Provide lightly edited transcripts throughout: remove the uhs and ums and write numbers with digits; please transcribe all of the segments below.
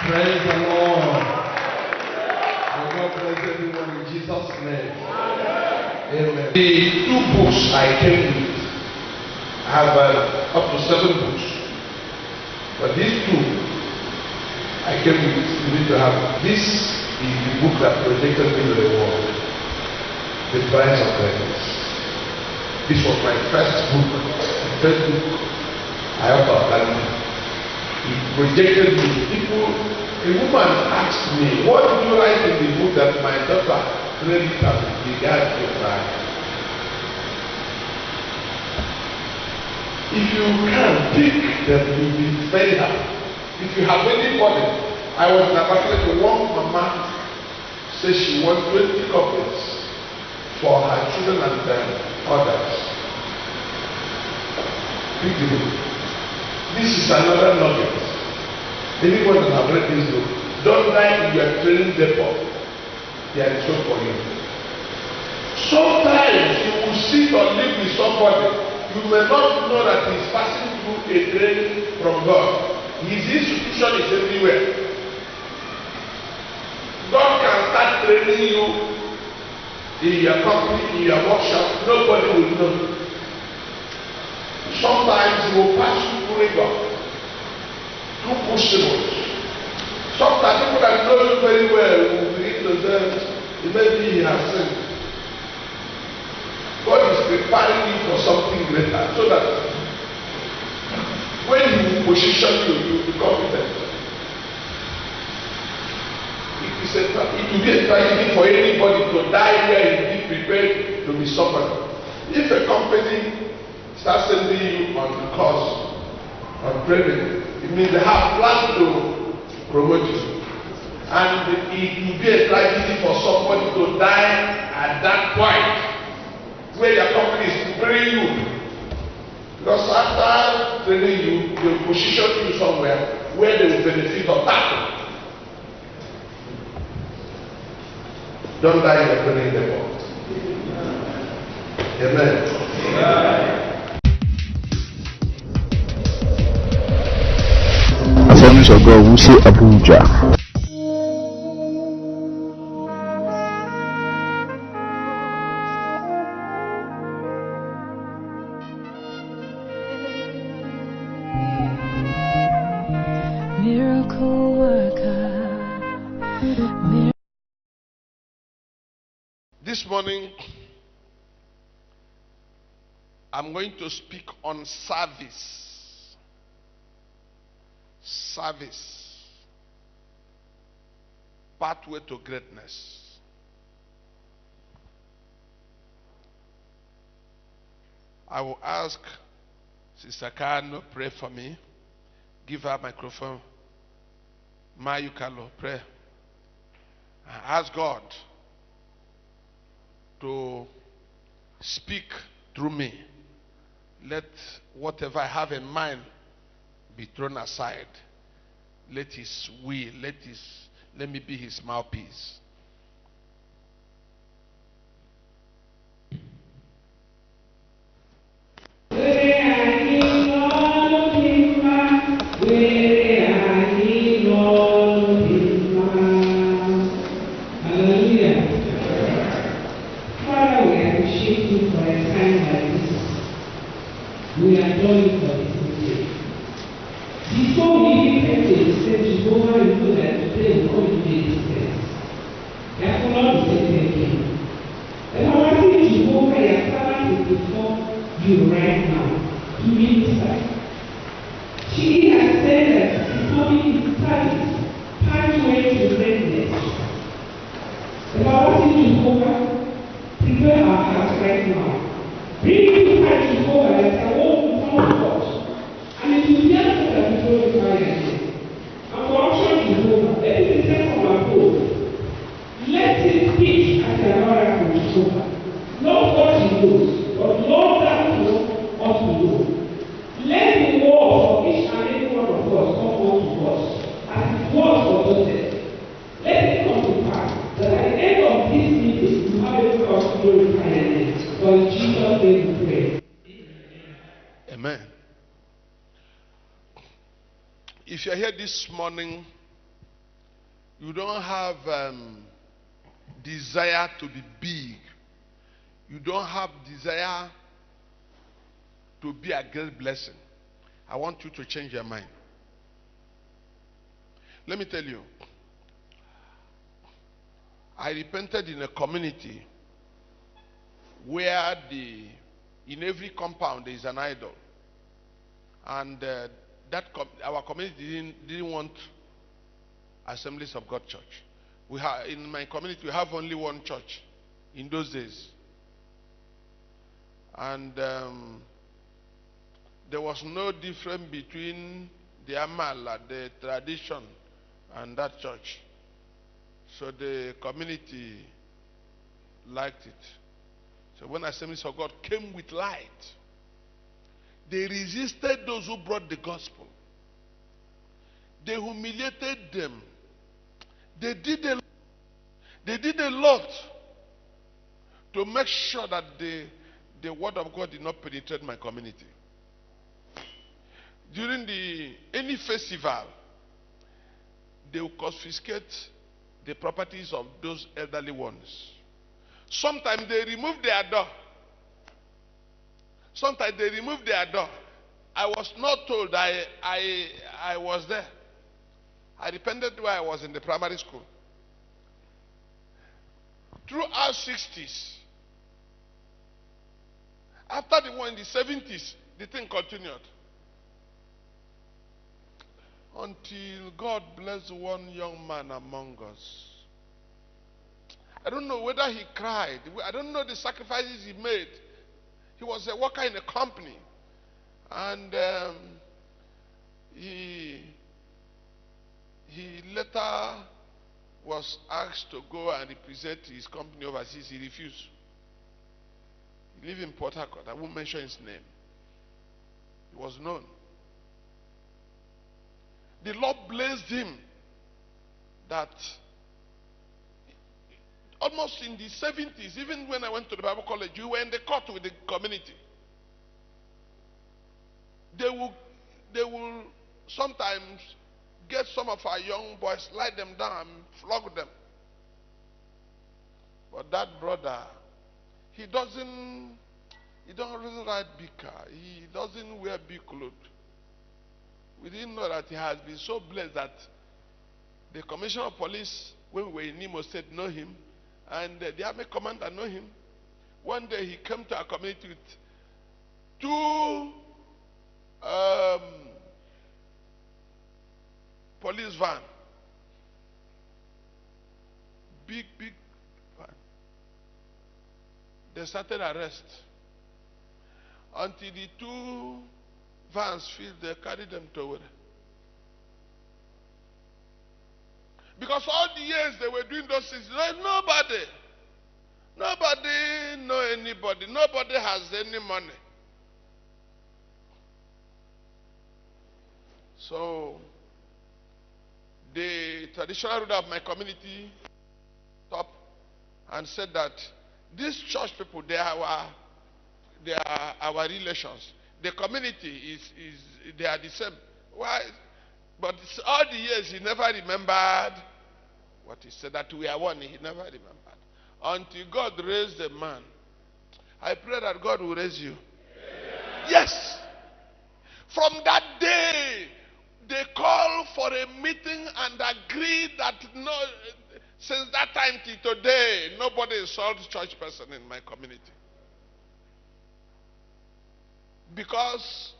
Praise the Lord. May God bless everyone in Jesus' name. Amen. The 2 books I came with, I have up to 7 books. But these 2 I came with, you need to have. This is the book that projected me to the world. The Price of Greatness. This was my first book. The first book I ever done. It projected me. A woman asked me, what did you write in the book that my daughter read it and began to cry? If you can pick them, you'll be very happy. If you have anybody, I was in Abakaliki, one mama says she wants 20 copies for her children and others. Pick the book. This is another nugget. Anyone that have read this book, don't die in your training depot. There is hope for you. Sometimes you will sit or live with somebody, you may not know that he is passing through a training from God. His institution is everywhere. God can start training you in your company, in your workshop. Nobody will know. Sometimes he will pass you through God. Possible. Sometimes people that know you very well will begin to say, maybe he has sinned. God is preparing you for something greater so that when he will position you, you will be confident. It will be a tragedy for anybody to die where he is prepared to be suffered. If a company starts sending you on the course on training, it means they have plans to promote you. And it will be a tragedy for somebody to die at that point where your company is preparing you. Because after training you, they will position you somewhere where they will benefit of that. Don't die in the training depot. Amen. AGC Wuse Abuja. Miracle worker. This morning, I'm going to speak on service. Service. Pathway to greatness. I will ask Sister Kano, pray for me. Give her microphone. Mayukalo, pray. I ask God to speak through me. Let whatever I have in mind be thrown aside. Let his will, let me be his mouthpiece. We adore you for this day. Before we even said Jehovah, you know that today we come to this place. Therefore, Lord, we say thank you. And I want to say Jehovah, your servant is before you right now to minister. She has said that before we service, pathway to greatness. And I want to say Jehovah, prepare our hearts right now. Bring you back to God as a own God. And it will be after that we glorify your name. And for option Jehovah, let it be said from above. Let it speak as an oracle to Jehovah. Not what he knows, but Lord that knows what we know. Let the word of each and every one of us come unto us as it was for Joseph. Let it come to pass that at the end of this meeting, you have a cause to glorify your name. For in Jesus' name we pray. Amen. If you're here this morning You don't have desire to be big. You don't have desire to be a great blessing. I want you to change your mind. Let me tell you, I repented in a community where in every compound there is an idol. And our community didn't want Assemblies of God Church. In my community, we have only one church in those days. And there was no difference between the Amala, the tradition, and that church. So the community liked it. So when Assemblies of God came with light, they resisted those who brought the gospel. They humiliated them. They did a lot to make sure that the word of God did not penetrate my community. During any festival, they will confiscate the properties of those elderly ones. Sometimes they remove their door. Sometimes they remove their door. I was not told. I was there. I repented while I was in the primary school. Throughout 60s, after the war in the 70s, the thing continued. Until God blessed one young man among us. I don't know whether he cried. I don't know the sacrifices he made. He was a worker in a company. And he later was asked to go and represent his company overseas. He refused. He lived in Port Harcourt. I won't mention his name. He was known. The Lord blessed him that almost in the 70s, even when I went to the Bible college, we were in the court with the community. They will sometimes get some of our young boys, lie them down, flog them. But that brother, he doesn't ride big car. He doesn't wear big clothes. We didn't know that he has been so blessed that the commissioner of police, when we were in Imo State, know him, and the army commander know him. One day he came to our community with two police van, big van. They started arrest. Until the two vans filled, they carried them to Owerri. Because all the years they were doing those things, nobody know anybody. Nobody has any money. So the traditional ruler of my community stopped and said that these church people, they are our relations. The community they are the same. Why? But all the years he never remembered what he said, that we are one. He never remembered. Until God raised a man. I pray that God will raise you. Yes. From that day, they called for a meeting and agreed that since that time till today, nobody insults church person in my community. Because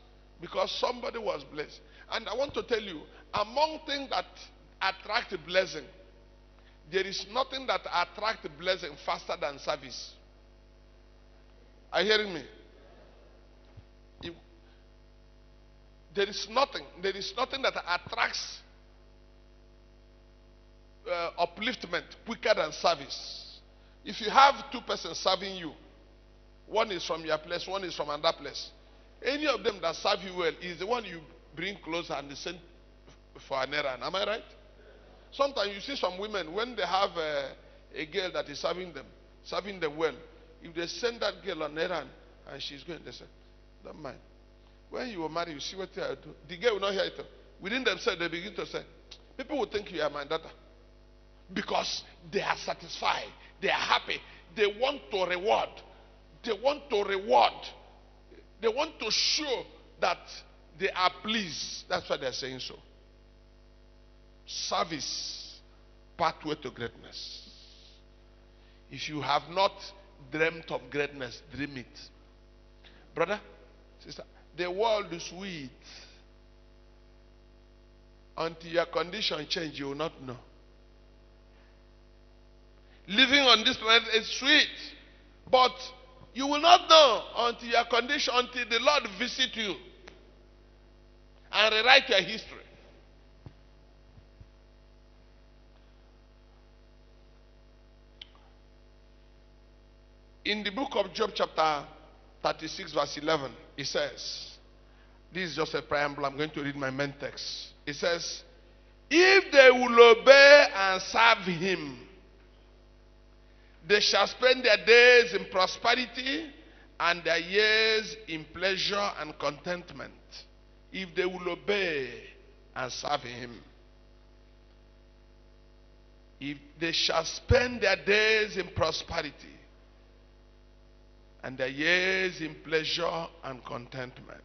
somebody was blessed. And I want to tell you, among things that attract a blessing, there is nothing that attracts a blessing faster than service. Are you hearing me? There is nothing that attracts upliftment quicker than service. If you have two persons serving you, one is from your place, one is from another place, any of them that serve you well is the one you bring closer and send for an errand. Am I right? Sometimes you see some women, when they have a girl that is serving them well, if they send that girl on errand and she's going, they say, don't mind. When you were married, you see what they do. The girl will not hear it. Within themselves, they begin to say, people will think you are my daughter. Because they are satisfied, they are happy, they want to reward, they want to reward, they want to show that they are pleased. That's why they're saying so. Service, pathway to greatness. If you have not dreamt of greatness, dream it. Brother, sister, the world is sweet. Until your condition change, you will not know. Living on this planet is sweet, but you will not know until your condition, until the Lord visit you and rewrite your history. In the book of Job chapter 36 verse 11, it says, this is just a preamble, I'm going to read my main text. It says, if they will obey and serve him, they shall spend their days in prosperity and their years in pleasure and contentment. If they will obey and serve him. If they shall spend their days in prosperity and their years in pleasure and contentment.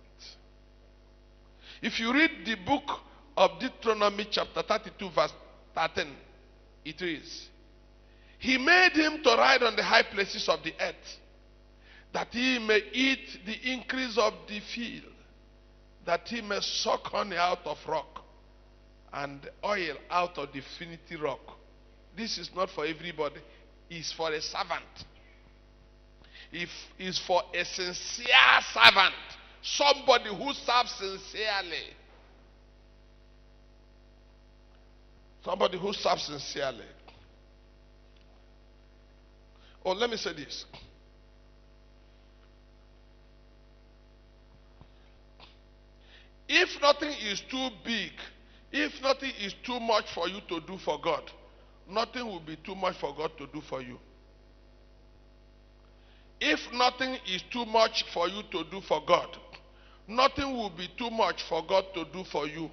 If you read the book of Deuteronomy chapter 32 verse 13, it reads, he made him to ride on the high places of the earth, that he may eat the increase of the field, that he may suck honey out of rock, and oil out of the finity rock. This is not for everybody. It's for a servant. If it's for a sincere servant, somebody who serves sincerely. Somebody who serves sincerely. Oh, let me say this. If nothing is too big, if nothing is too much for you to do for God, nothing will be too much for God to do for you. If nothing is too much for you to do for God, nothing will be too much for God to do for you.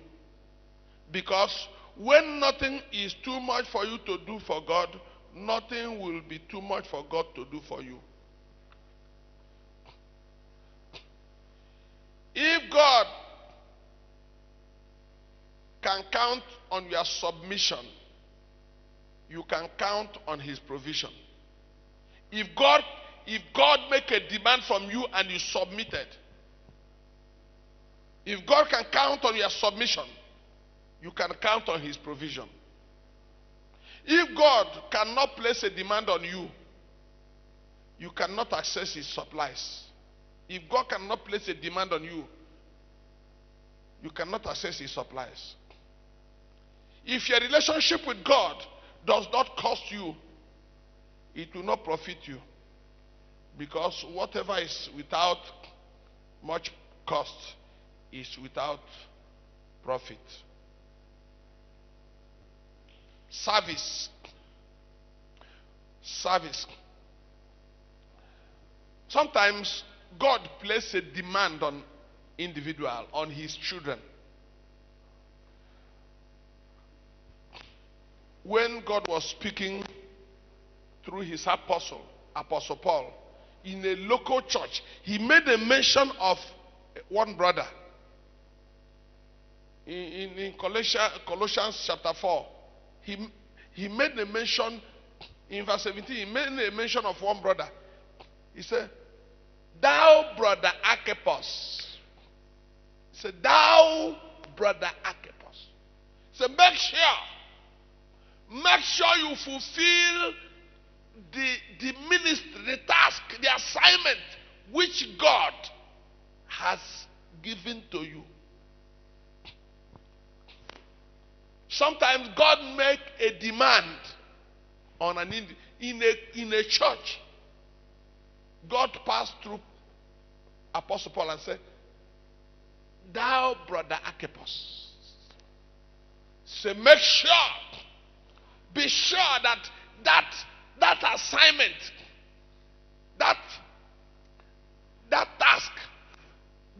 Because when nothing is too much for you to do for God, nothing will be too much for God to do for you. If God can count on your submission, you can count on his provision. If God make a demand from you and you submitted, if God can count on your submission, you can count on his provision. If God cannot place a demand on you, you cannot access his supplies. If God cannot place a demand on you, you cannot access his supplies. If your relationship with God does not cost you, it will not profit you. Because whatever is without much cost is without profit. Service. Service. Sometimes God places a demand on individual, on his children. When God was speaking through his apostle, Apostle Paul, in a local church, he made a mention of one brother. In Colossians chapter 4, he made a mention, in verse 17, he made a mention of one brother. He said, thou brother Archippus. He said, thou brother Archippus. He said, make sure you fulfill the ministry, the task, the assignment which God has given to you. Sometimes God make a demand on an in a church. God passed through Apostle Paul and said, thou brother Archippus. So make sure, be sure that assignment, that task,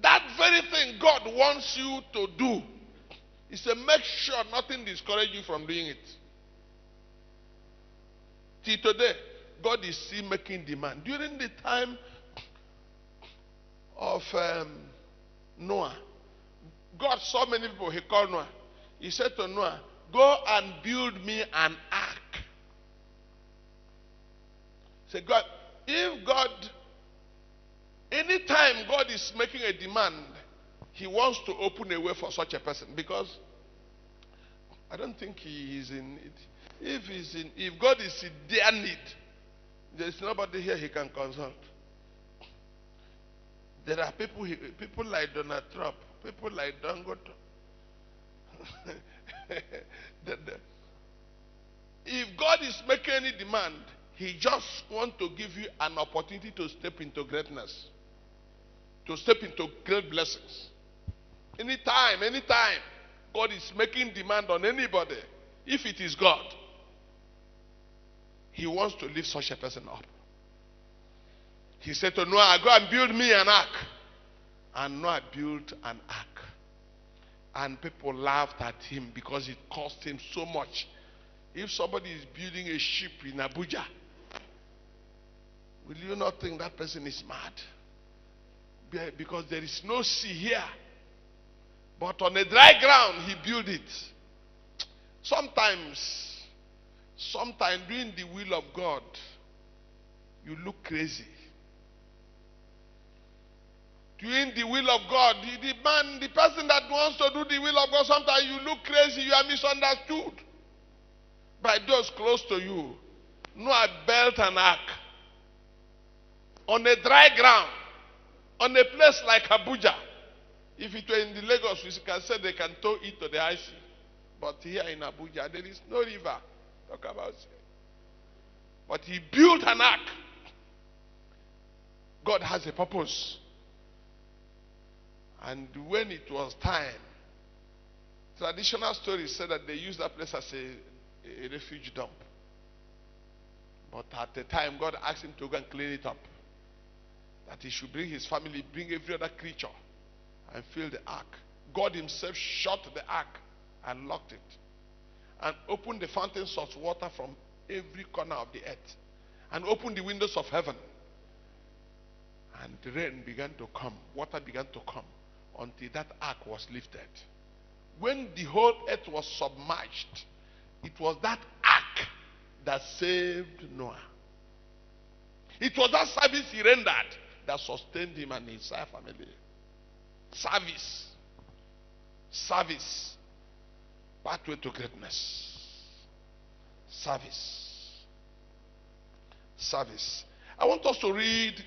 that very thing God wants you to do, he said, make sure nothing discourages you from doing it. Till today, God is still making demand. During the time of Noah, God saw many people. He called Noah. He said to Noah, go and build me an ark. Say, God, if God, anytime God is making a demand, he wants to open a way for such a person, because I don't think he is in it. If God is in their need, there is nobody here he can consult. There are people like Donald Trump, people like Dangote. If God is making any demand, he just wants to give you an opportunity to step into greatness, to step into great blessings. Anytime God is making demand on anybody, if it is God, he wants to lift such a person up. He said to Noah, go and build me an ark. And Noah built an ark. And people laughed at him because it cost him so much. If somebody is building a ship in Abuja, will you not think that person is mad? Because there is no sea here. But on a dry ground, he built it. Sometimes doing the will of God, you look crazy. Doing the will of God, the person that wants to do the will of God, sometimes you look crazy, you are misunderstood by those close to you. Noah built an ark on a dry ground, on a place like Abuja. If it were in the Lagos, we can say they can tow it to the high sea. But here in Abuja, there is no river. Talk about it. But he built an ark. God has a purpose. And when it was time, traditional stories said that they used that place as a refuge dump. But at the time, God asked him to go and clean it up. That he should bring his family, bring every other creature, and fill the ark. God himself shut the ark and locked it. And opened the fountains of water from every corner of the earth. And opened the windows of heaven. And the rain began to come. Water began to come. Until that ark was lifted. When the whole earth was submerged, it was that ark that saved Noah. It was that service he rendered that sustained him and his family. Service. Pathway to greatness. Service. I want us to read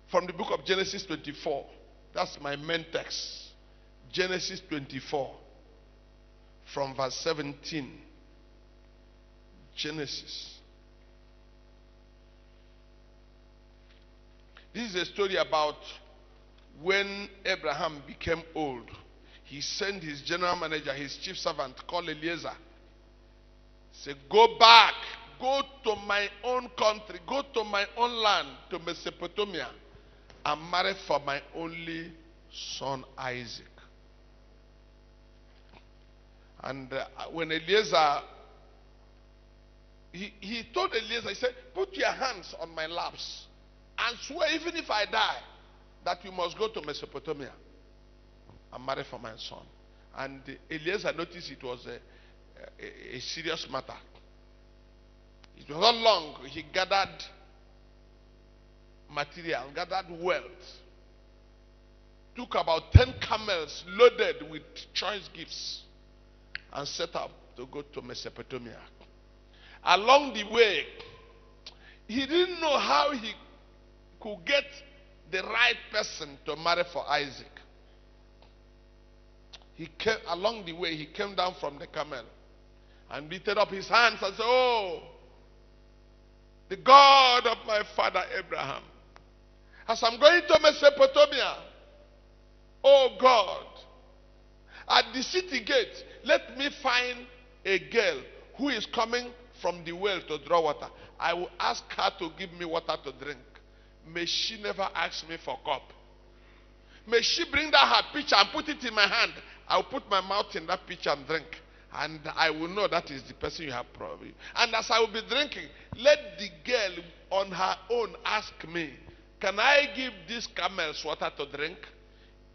from the book of Genesis 24. That's my main text. Genesis 24. From verse 17. Genesis. This is a story about when Abraham became old. He sent his general manager, his chief servant, called Eliezer. Say, go back. Go to my own country. Go to my own land, to Mesopotamia. And marry for my only son Isaac. And when Eliezer, he told Eliezer, he said, put your hands on my laps and swear, even if I die, that you must go to Mesopotamia and marry for my son. And Eliezer noticed it was a serious matter. It was not long. He gathered material, gathered wealth, took about 10 camels loaded with choice gifts, and set up to go to Mesopotamia. Along the way, he didn't know how he could get the right person to marry for Isaac. Along the way, he came down from the camel and lifted up his hands and said, oh, the God of my father Abraham, as I'm going to Mesopotamia, oh God, at the city gate, let me find a girl who is coming from the well to draw water. I will ask her to give me water to drink. May she never ask me for cup. May she bring that her pitcher and put it in my hand. I'll put my mouth in that pitcher and drink. And I will know that is the person you have probably. And as I will be drinking, let the girl on her own ask me, can I give this camel's water to drink?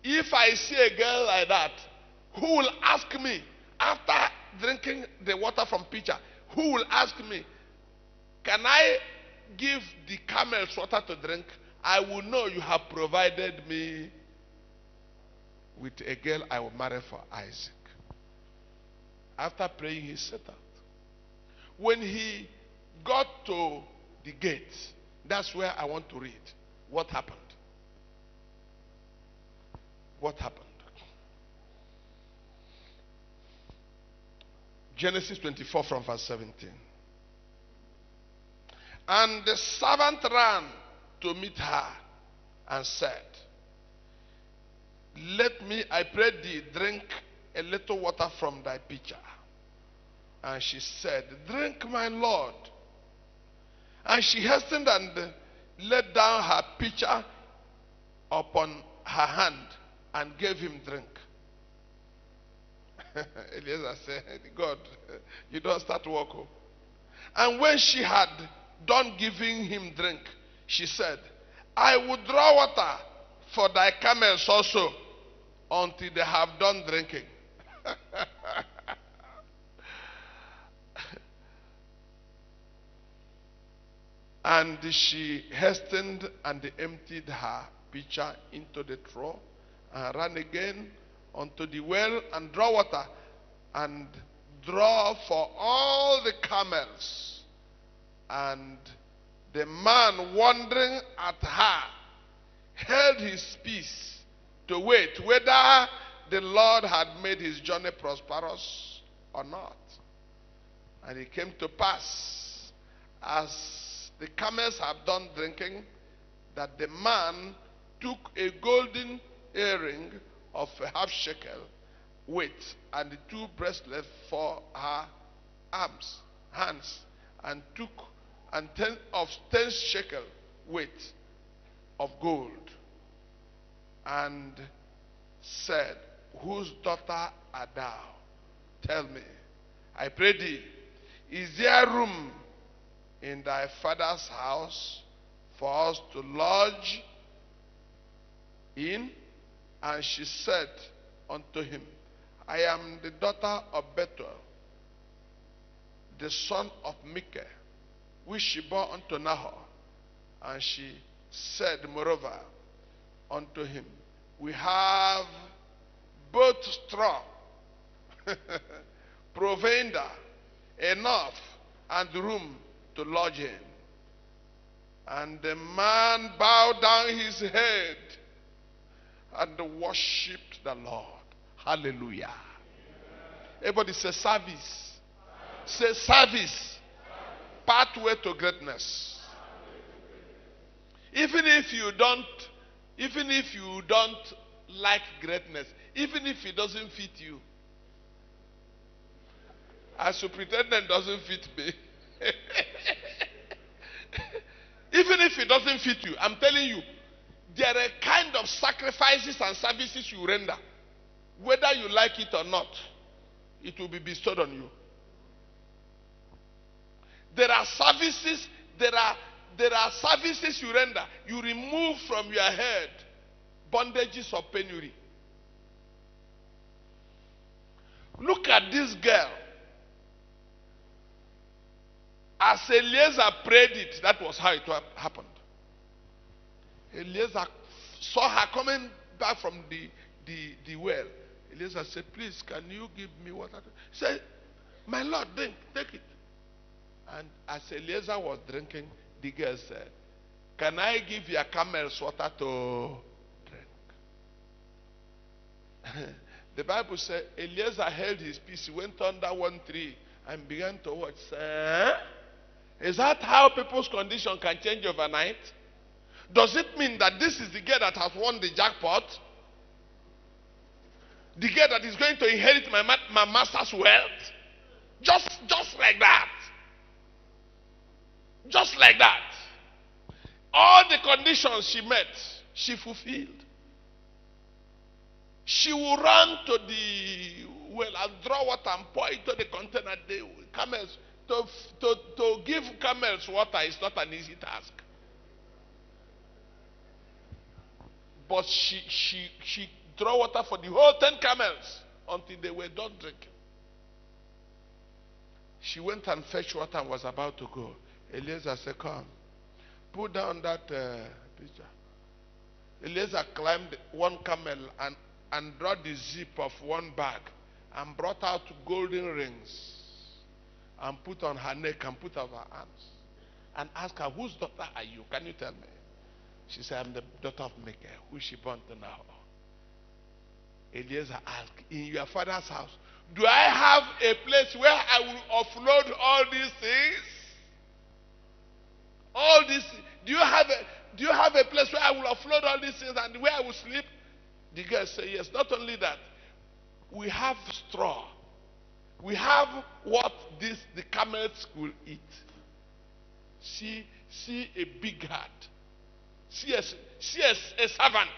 If I see a girl like that, who will ask me after drinking the water from pitcher, who will ask me, can I give the camel's water to drink? I will know you have provided me with a girl I will marry for Isaac. After praying, he set out. When he got to the gate, that's where I want to read what happened. What happened? Genesis 24 from verse 17. And the servant ran to meet her and said, let me, I pray thee, drink a little water from thy pitcher. And she said, drink, my Lord. And she hastened and let down her pitcher upon her hand and gave him drink. Eliezer said, God, you don't start work. And when she had done giving him drink, she said, I will draw water for thy camels also until they have done drinking. And she hastened and emptied her pitcher into the trough and ran again unto the well and draw water and draw for all the camels. And the man wondering at her held his peace to wait whether the Lord had made his journey prosperous or not. And it came to pass, as the camels had done drinking, that the man took a golden earring of a half shekel weight and the 2 bracelets for her hands, and took 10 shekel weight of gold, and said, whose daughter art thou? Tell me, I pray thee, is there room in thy father's house for us to lodge in? And she said unto him, I am the daughter of Bethuel, the son of Micah, which she bore unto Nahor. And she said moreover unto him, we have both straw, provender enough, and room to lodge in. And the man bowed down his head and worshipped the Lord. Hallelujah. Everybody say service. Say service. Pathway to greatness. Even if you don't like greatness, even if it doesn't fit you, as superintendent doesn't fit me, even if it doesn't fit you, I'm telling you, there are kind of sacrifices and services you render. Whether you like it or not, it will be bestowed on you. There are services you render. You remove from your head bondages of penury. Look at this girl. As Eliezer prayed it, that was how it happened. Eliezer saw her coming back from the well. Eliezer said, please, can you give me water? He said, my Lord, take it. And as Eliezer was drinking, the girl said, can I give your camels water to drink? The Bible said Eliezer held his peace. He went under one tree and began to watch. Is that how people's condition can change overnight? Does it mean that this is the girl that has won the jackpot? The girl that is going to inherit my master's wealth? Just like that. Just like that. All the conditions she met, she fulfilled. She will run to the well and draw water and pour it to the container. The camels, to give camels water is not an easy task. But she draw water for the whole 10 camels until they were done drinking. She went and fetched water and was about to go. Eliezer said, come, put down that picture. Eliezer climbed one camel and brought the zip of one bag and brought out golden rings and put on her neck and put on her arms and asked her, whose daughter are you? Can you tell me? She said, I'm the daughter of Mecca. Who is she born to now? Eliezer asked, in your father's house, do I have a place where I will offload all these things? All this, do you have a place where I will offload all these things and where I will sleep? The girl said, yes. Not only that, we have straw. We have what the camels will eat. See a big heart. See a servant.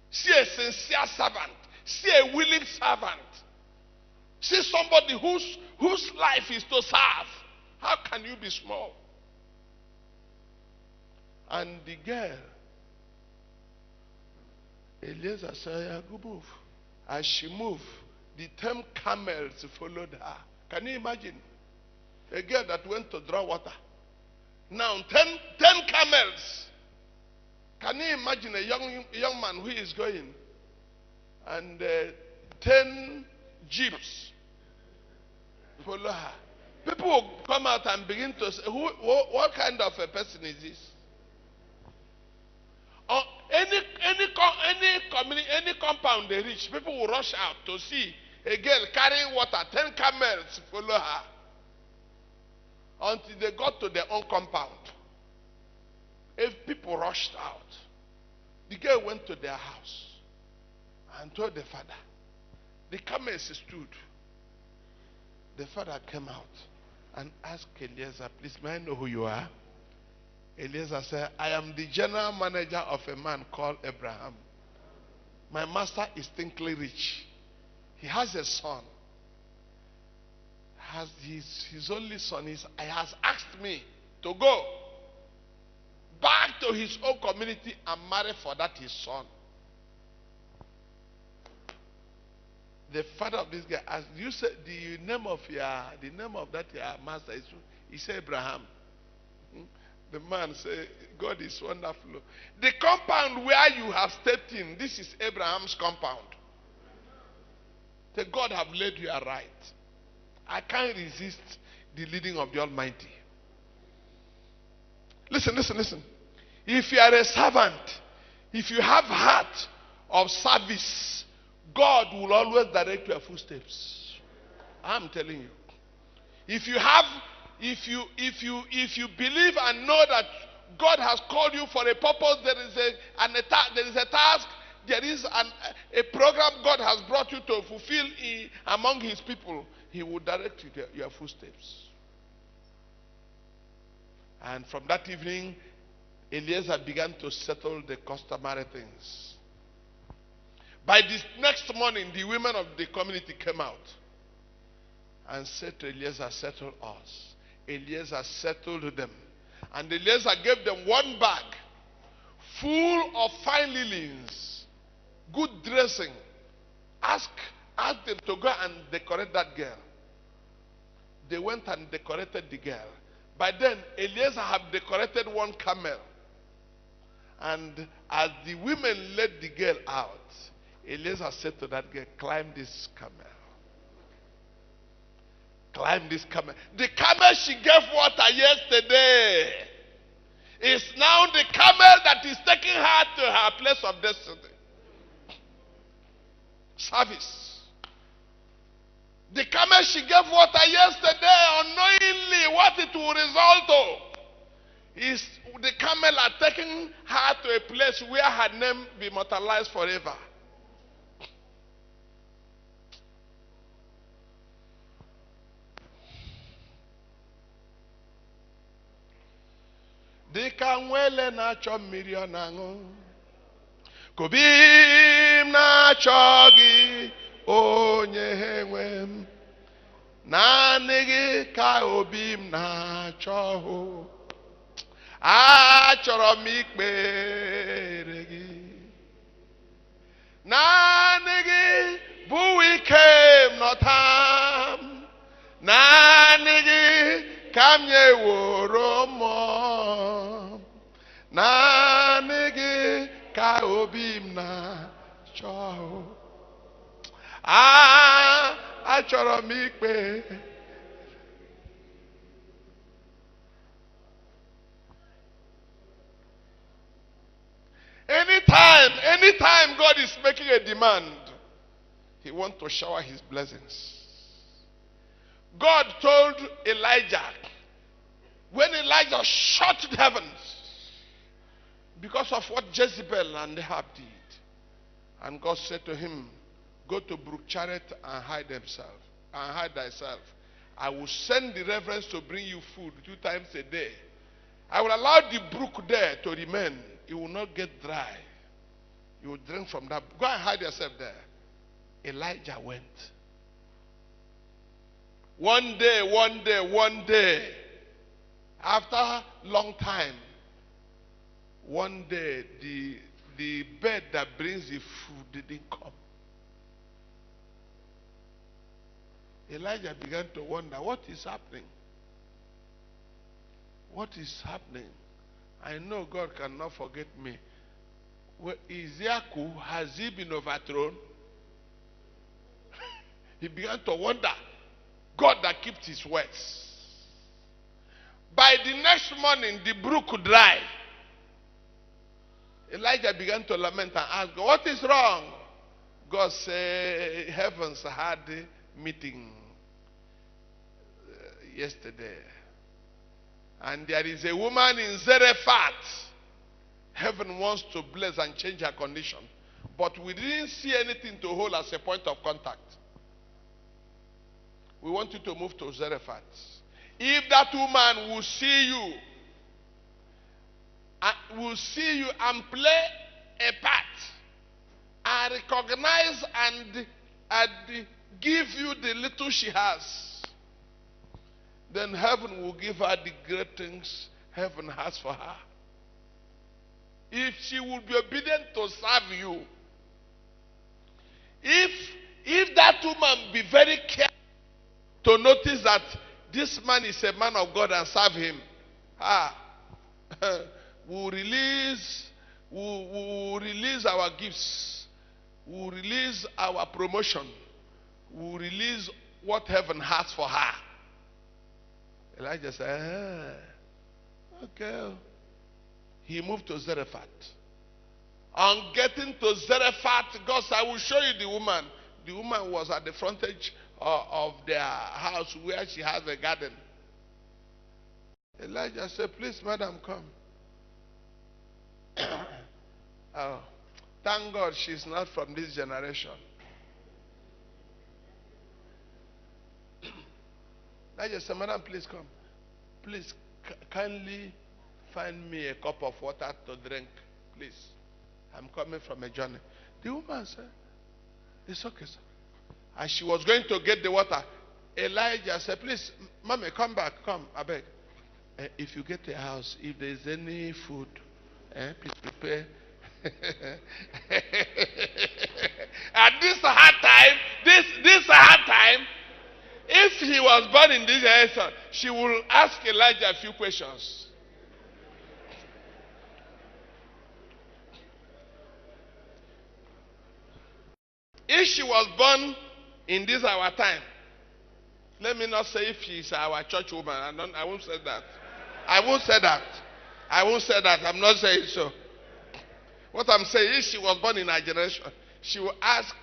See a sincere servant. See a willing servant. See somebody whose life is to serve. How can you be small? And the girl, Eliezer said, yeah, go move. As she moved, the 10 camels followed her. Can you imagine? A girl that went to draw water. Now 10 camels. Can you imagine a young man who is going? And 10 jeeps follow her. People will come out and begin to say, what kind of a person is this? Or any compound they reach, people will rush out to see a girl carrying water. 10 camels follow her until they got to their own compound. If people rushed out, the girl went to their house and told the father. The camels stood. The father came out and asked Eliezer, please, may I know who you are? Eliezer said, I am the general manager of a man called Abraham. My master is thinkly rich. He has a son. His only son has asked me to go back to his own community and marry for that his son. The father of this guy asked, you said the name of that your master is, he said Abraham. The man said, God is wonderful. The compound where you have stepped in, this is Abraham's compound. The God have led you aright. I can't resist the leading of the Almighty. Listen. If you are a servant, if you have heart of service, God will always direct your footsteps. I'm telling you. If you believe and know that God has called you for a purpose, there is a task, there is a program God has brought you to fulfill among his people, he will direct your footsteps. And from that evening, Eliezer began to settle the customary things. By this next morning, the women of the community came out and said to Eliezer, settle us. Eliezer settled them. And Eliezer gave them one bag full of fine linens, good dressing. Ask them to go and decorate that girl. They went and decorated the girl. By then, Eliezer had decorated one camel. And as the women led the girl out, Eliezer said to that girl, climb this camel. Climb this camel. The camel she gave water yesterday is now the camel that is taking her to her place of destiny. Service. The camel she gave water yesterday, unknowingly what it will result to is the camel are taking her to a place where her name be immortalized forever. Dịka nwele na-achọ mmiri ọ na-aṅụ, Kobim na chogi onye nwem. Naanị gị ka obi m na-achọ. Achọrọ m ikpere gị. Naanị gị bụ ike m nọta m. Naanị gị ka m nyeworo mmụọ. Naanị gị ka obi m na-achọ. Achọrọ m ikpe. Anytime God is making a demand, He wants to shower His blessings. God told Elijah, when Elijah shut the heavens because of what Jezebel and Ahab did, and God said to him, go to Brook Charet and hide thyself. I will send the reverends to bring you food 2 times a day. I will allow the brook there to remain. It will not get dry. You will drink from that. Go and hide yourself there. Elijah went. One day, after a long time, one day the bird that brings the food didn't come. Elijah began to wonder, what is happening? What is happening? I know God cannot forget me. Isiaku, has he been overthrown? He began to wonder. God that kept his words. By the next morning, the brook dried. Elijah began to lament and ask God, what is wrong? God said, heavens had a meeting yesterday. And there is a woman in Zarephath. Heaven wants to bless and change her condition. But we didn't see anything to hold as a point of contact. We want you to move to Zarephath. If that woman will see you and play a part and recognize and give you the little she has, then heaven will give her the great things heaven has for her. If she will be obedient to serve you, if that woman be very careful to notice that this man is a man of God and serve him, we'll release our gifts, we'll release our promotion, we'll release what heaven has for her. Elijah said, okay. He moved to Zarephath. On getting to Zarephath, God said, I will show you the woman. The woman was at the frontage of their house where she has a garden. Elijah said, please, madam, come. Oh, thank God she's not from this generation. Elijah said, madam, please come. Please, kindly find me a cup of water to drink, please. I'm coming from a journey. The woman said, it's okay, sir. As she was going to get the water, Elijah said, please, mommy, come back, come, I beg. If you get a house, if there is any food, please prepare. At this hard time, this hard time, if he was born in this generation, she will ask Elijah a few questions. If she was born in this our time, let me not say if she is our church woman. I won't say that. I won't say that. I won't say that. I'm not saying so. What I'm saying is, she was born in our generation, she will ask,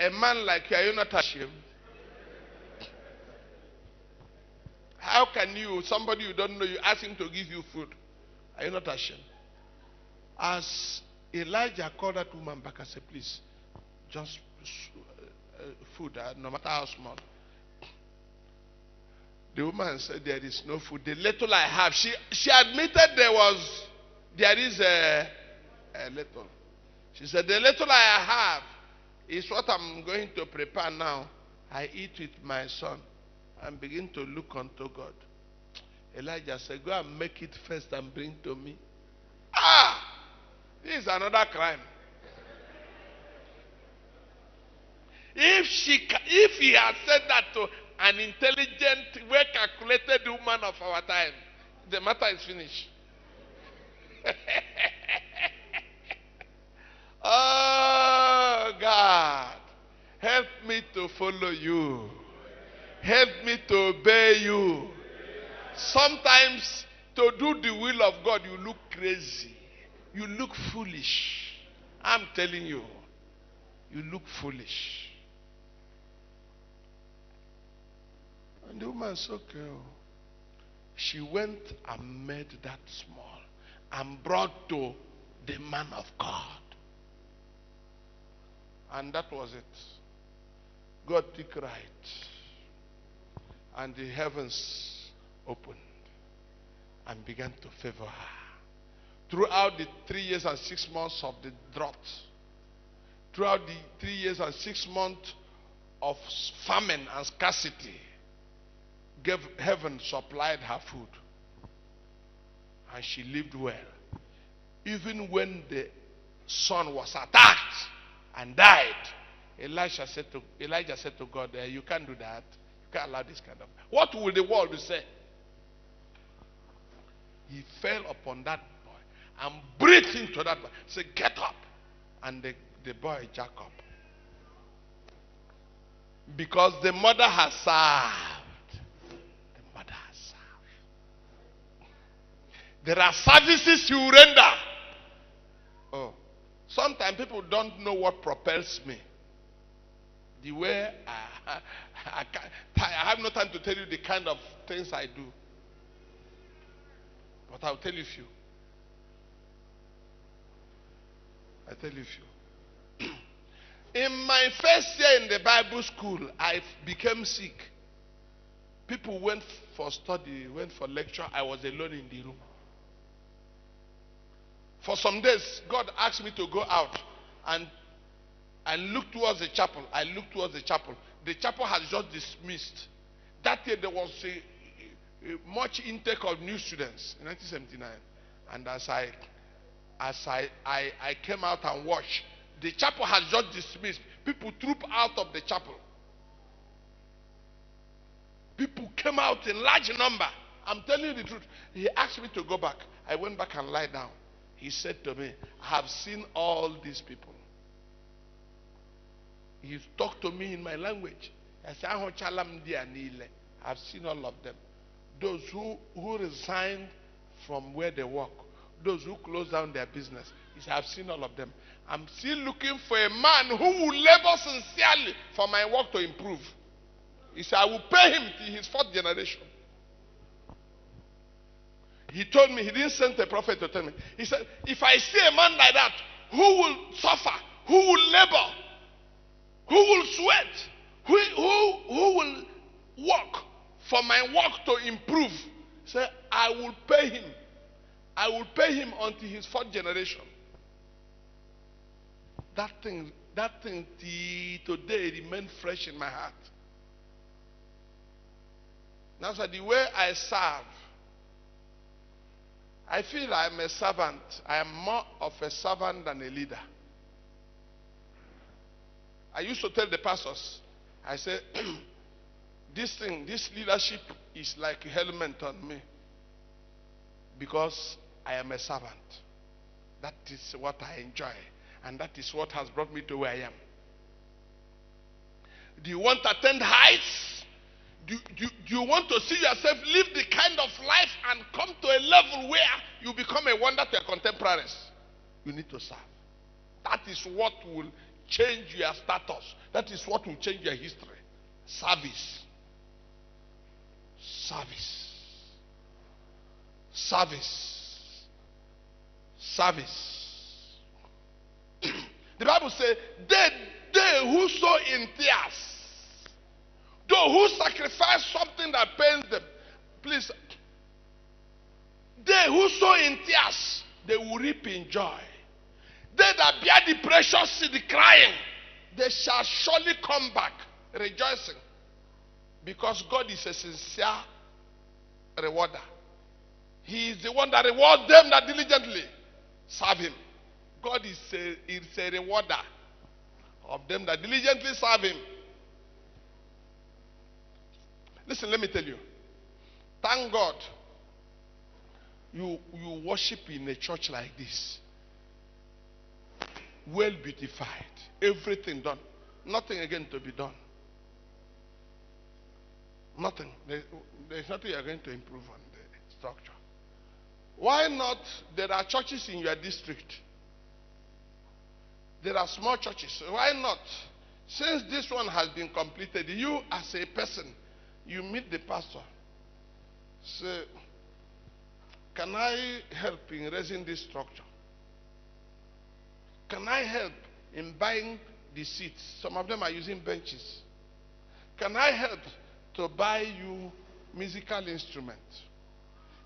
a man like you, are you not ashamed? How can you, somebody you don't know, you ask him to give you food? Are you not ashamed? As Elijah called that woman back and said, please, just food, no matter how small. The woman said, there is no food. The little I have, she admitted there is A little. She said, the little I have is what I'm going to prepare now. I eat with my son and begin to look unto God. Elijah said, go and make it first and bring to me. Ah! This is another crime. If he had said that to an intelligent, well-calculated woman of our time, the matter is finished. Oh, God, help me to follow you. Help me to obey you. Sometimes to do the will of God, you look crazy. You look foolish. I'm telling you, you look foolish. And the woman said, okay. She went and made that small and brought to the man of God. And that was it. God took right. And the heavens opened and began to favor her. Throughout the 3 years and 6 months of the drought, throughout the 3 years and 6 months of famine and scarcity, heaven supplied her food. And she lived well. Even when the son was attacked and died, Elijah said to God, you can't do that. You can't allow this kind of. What will the world say? He fell upon that boy and breathed into that boy. Said, get up. And the boy jack up. Because the mother has served. The mother has served. There are services you render. Oh. Sometimes people don't know what propels me. The way I have no time to tell you the kind of things I do. But I'll tell you few. I tell you few. In my first year in the Bible school, I became sick. People went for study, went for lecture. I was alone in the room. For some days, God asked me to go out and look towards the chapel. I looked towards the chapel. The chapel has just dismissed. That year there was a much intake of new students in 1979. And as I came out and watched, the chapel has just dismissed. People trooped out of the chapel. People came out in large number. I'm telling you the truth. He asked me to go back. I went back and lie down. He said to me, I have seen all these people. He talked to me in my language. I said, I've seen all of them. Those who resigned from where they work. Those who closed down their business. He said, I've seen all of them. I'm still looking for a man who will labor sincerely for my work to improve. He said, I will pay him till his 4th generation. He told me, he didn't send a prophet to tell me. He said, if I see a man like that, who will suffer, who will labor, who will sweat, who will work for my work to improve, say, I will pay him. I will pay him until his 4th generation. That thing till today remains fresh in my heart. Now, so the way I serve, I feel I'm a servant. I am more of a servant than a leader. I used to tell the pastors, I said, this leadership is like a helmet on me. Because I am a servant. That is what I enjoy. And that is what has brought me to where I am. Do you want to attain heights? Do you want to see yourself live the kind of life and come to a level where you become a wonder to your contemporaries? You need to serve. That is what will change your status. That is what will change your history. Service. Service. Service. Service. The Bible says, they who sow in tears, those who sacrifice something that pains them, please, they who sow in tears, they will reap in joy. They that bear the precious seed crying, they shall surely come back rejoicing. Because God is a sincere rewarder. He is the one that rewards them that diligently serve him. God is a rewarder of them that diligently serve him. Listen, let me tell you. Thank God you worship in a church like this. Well beautified. Everything done. Nothing again to be done. Nothing. There's nothing you're going to improve on the structure. Why not? There are churches in your district. There are small churches. Why not? Since this one has been completed, you as a person, you meet the pastor. Say, can I help in raising this structure? Can I help in buying the seats? Some of them are using benches. Can I help to buy you musical instruments?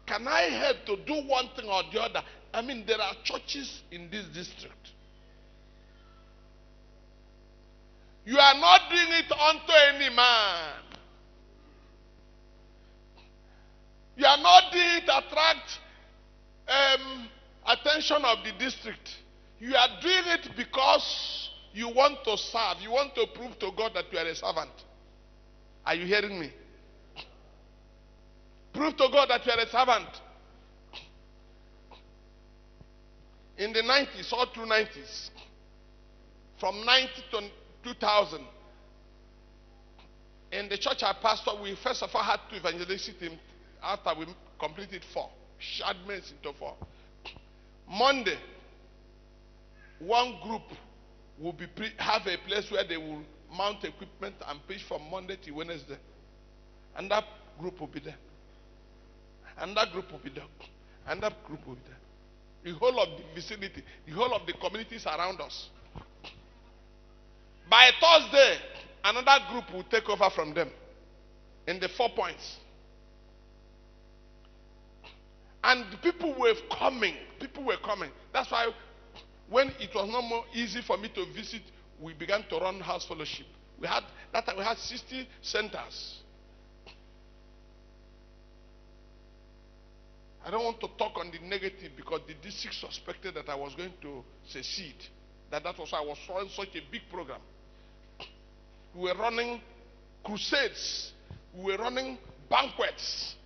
Can I help to do one thing or the other? I mean, there are churches in this district. You are not doing it unto any man. You are not doing it to attract attention of the district. You are doing it because you want to serve. You want to prove to God that you are a servant. Are you hearing me? Prove to God that you are a servant. In the 90s, all through 90s, from 90 to 2000, in the church I pastored, we first of all had to evangelistic team after we completed 4. Shadments into 4. Monday, one group will have a place where they will mount equipment and preach from Monday to Wednesday. And that group will be there. And that group will be there. And that group will be there. The whole of the vicinity, the whole of the communities around us. By Thursday, another group will take over from them in the 4 points. And the people were coming. People were coming. That's why when it was no more easy for me to visit, we began to run house fellowship. That time we had 60 centers. I don't want to talk on the negative because the district suspected that I was going to secede. That was why I was running such a big program. We were running crusades. We were running banquets.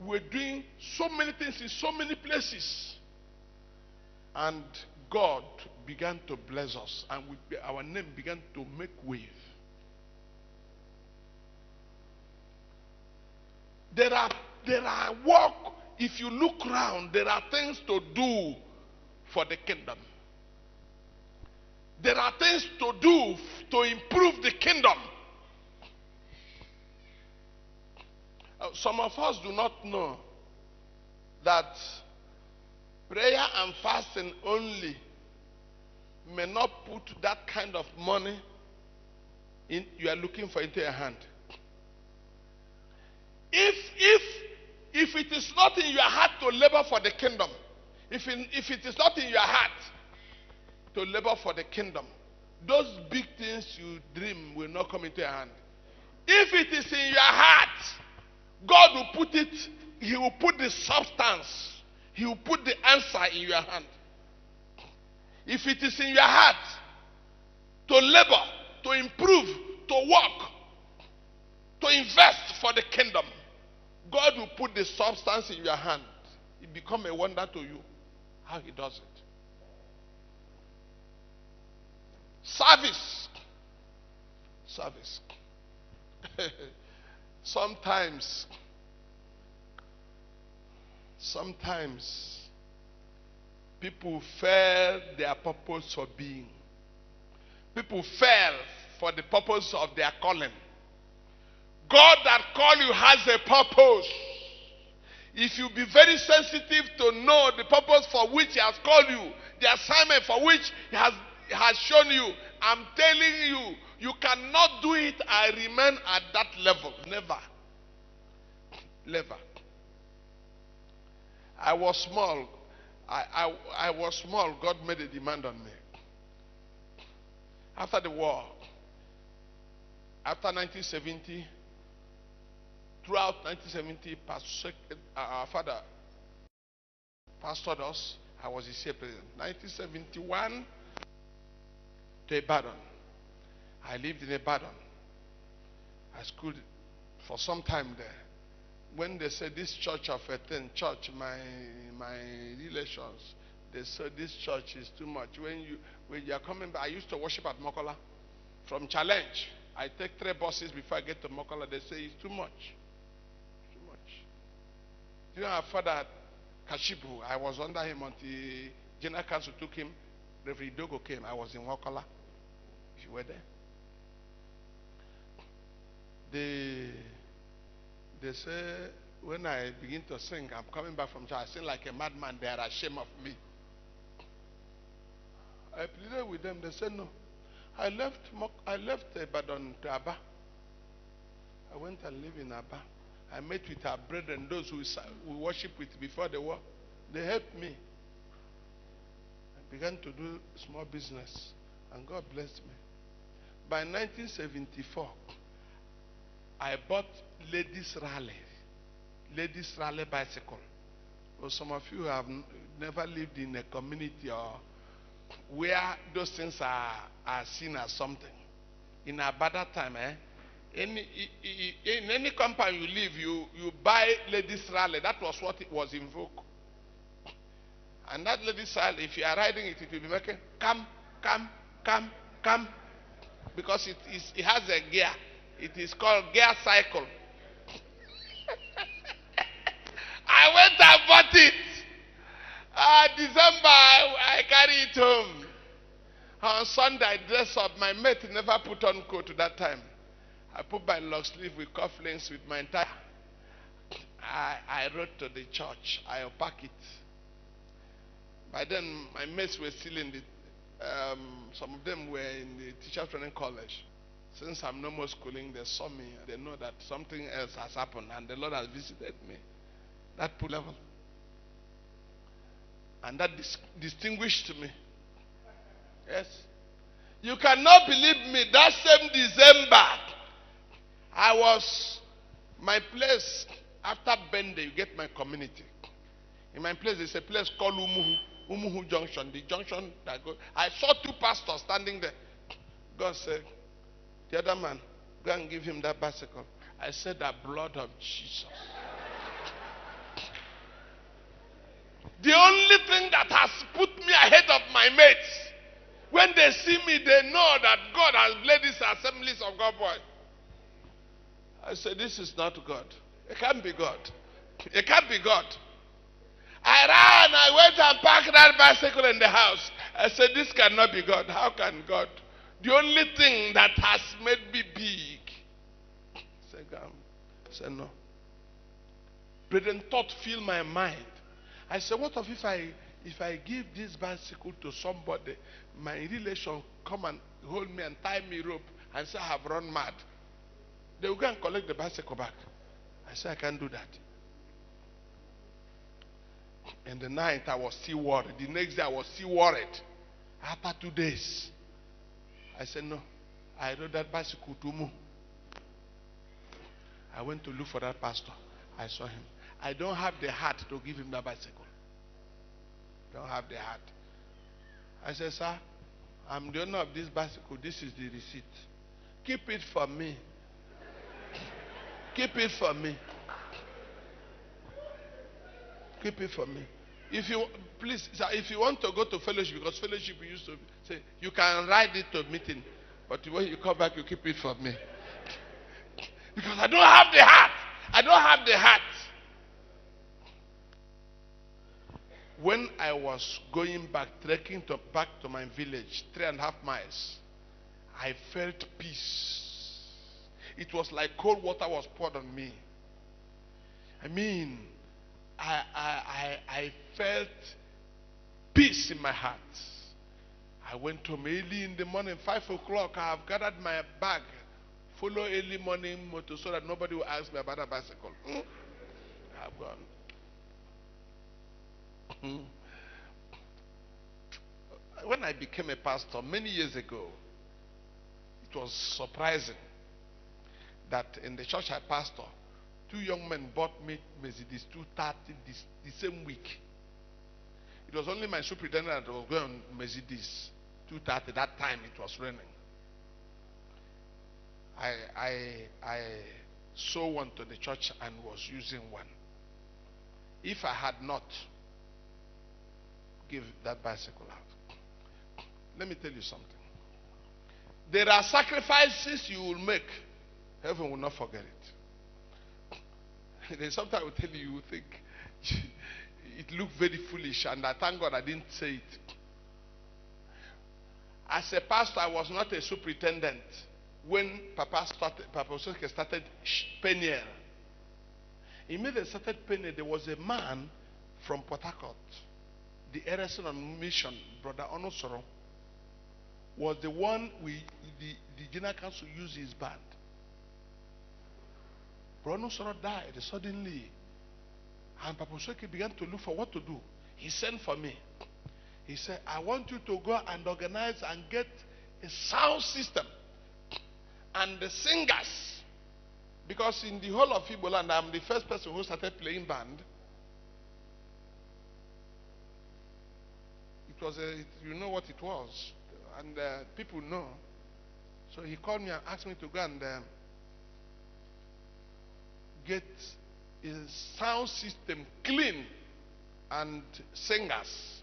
We were doing so many things in so many places. And God began to bless us. And our name began to make wave. There are work. If you look around, there are things to do for the kingdom. There are things to do to improve the kingdom. Some of us do not know that prayer and fasting only may not put that kind of money you are looking for into your hand. If it is not in your heart to labor for the kingdom, if it is not in your heart to labor for the kingdom, those big things you dream will not come into your hand. If it is in your heart, God will put it, he will put the substance, he will put the answer in your hand. If it is in your heart to labor, to improve, to work, to invest for the kingdom, God will put the substance in your hand. It becomes a wonder to you how he does it. Service. Sometimes people fail their purpose for being. People fail for the purpose of their calling. God that called you has a purpose. If you be very sensitive to know the purpose for which he has called you, the assignment for which he has shown you, I'm telling you, you cannot do it and remain at that level. Never. Never. I was small. I was small. God made a demand on me. After the war, after 1970, throughout 1970, our father pastored us. I was his state president. 1971 to Ibadan. I lived in Ibadan. I schooled for some time there. When they said this church of a church, my relations, they said this church is too much. When you are coming back, I used to worship at Mokola. From Challenge, I take 3 buses before I get to Mokola. They say it's too much. Too much. You know, our father at Kashibu, I was under him until General Council took him. Reverend Dogo came. I was in Mokola. If you were there. They say, when I begin to sing, I'm coming back from church, I sing like a madman, they are ashamed of me. I pleaded with them, they said no. I left Ibadan to Aba. I went and lived in Aba. I met with our brethren, those who we worship with before the war. They helped me. I began to do small business, and God blessed me. By 1974, I bought ladies rally bicycle. Well, some of you have never lived in a community or where those things are seen as something. In a better time, in any compound you live, you buy ladies rally. That was what it was in vogue. And that ladies rally, if you are riding it, it will be making come, because it has a gear. It is called gear cycle. I went and bought it. December, I carry it home. On Sunday, I dress up. My mate never put on coat that time. I put my long sleeve with cufflinks with my entire. I rode to the church. I unpacked it. By then, my mates were still in the. Some of them were in the teacher training college. Since I'm no more schooling, they saw me. They know that something else has happened, and the Lord has visited me. That put level. And that distinguished me. Yes. You cannot believe me. That same December, I was my place after Bende. You get my community. In my place, there's a place called Umuhu Junction. The junction that goes. I saw 2 pastors standing there. God said, the other man, go and give him that bicycle. I said, the blood of Jesus. The only thing that has put me ahead of my mates, when they see me, they know that God has led these assemblies of God boys. I said, this is not God. It can't be God. It can't be God. I ran, I went and parked that bicycle in the house. I said, this cannot be God. How can God? The only thing that has made me big. I said, no. Brethren, thought filled my mind. I said, what if I give this bicycle to somebody, my relation come and hold me and tie me rope and say I have run mad? They will go and collect the bicycle back. I said, I can't do that. In the night, I was still worried. The next day, I was still worried. After 2 days, I said, no. I rode that bicycle to Mu. I went to look for that pastor. I saw him. I don't have the heart to give him that bicycle. Don't have the heart. I said, sir, I'm the owner of this bicycle. This is the receipt. Keep it for me. Keep it for me. Keep it for me. If you please, sir, if you want to go to fellowship, because fellowship we used to say you can ride it to meeting, but when you come back, you keep it for me. Because I don't have the heart. I don't have the heart. When I was going back, trekking back to my village, 3.5 miles, I felt peace. It was like cold water was poured on me. I mean, I felt peace in my heart. I went home early in the morning, 5 o'clock. I have gathered my bag, follow early morning motor so that nobody will ask me about a bicycle. I've gone. when I became a pastor many years ago, it was surprising that in the church I pastor, 2 young men bought me Mercedes 230 the same week. It was only my superintendent that was going on Mercedes 230. That time it was raining. I sold one to the church and was using one. If I had not give that bicycle out, let me tell you something. There are sacrifices you will make. Heaven will not forget it. There's something I will tell you, you will think it looked very foolish, and I thank God I didn't say it. As a pastor, I was not a superintendent when Papa Osoke started Peniel. Immediately started Peniel, there was a man from Port Harcourt, the Erison on mission, Brother Onosoro, was the one the General Council used his band. Brother Onosoro died suddenly, and Papa Osoke began to look for what to do. He sent for me. He said, I want you to go and organize and get a sound system and the singers. Because in the whole of Igbo land, I'm the first person who started playing band. It was you know what it was, and people know. So he called me and asked me to go and get a sound system clean and singers.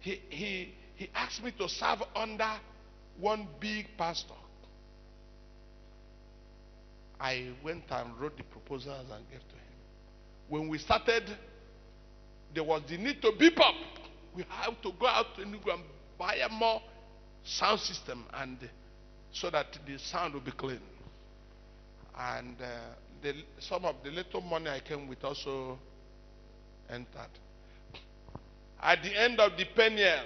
He asked me to serve under one big pastor. I went and wrote the proposals and gave to him. When we started, there was the need to beep up. We have to go out to Enugu and buy a more sound system, and so that the sound will be clean. And some of the little money I came with also entered. At the end of the Peniel,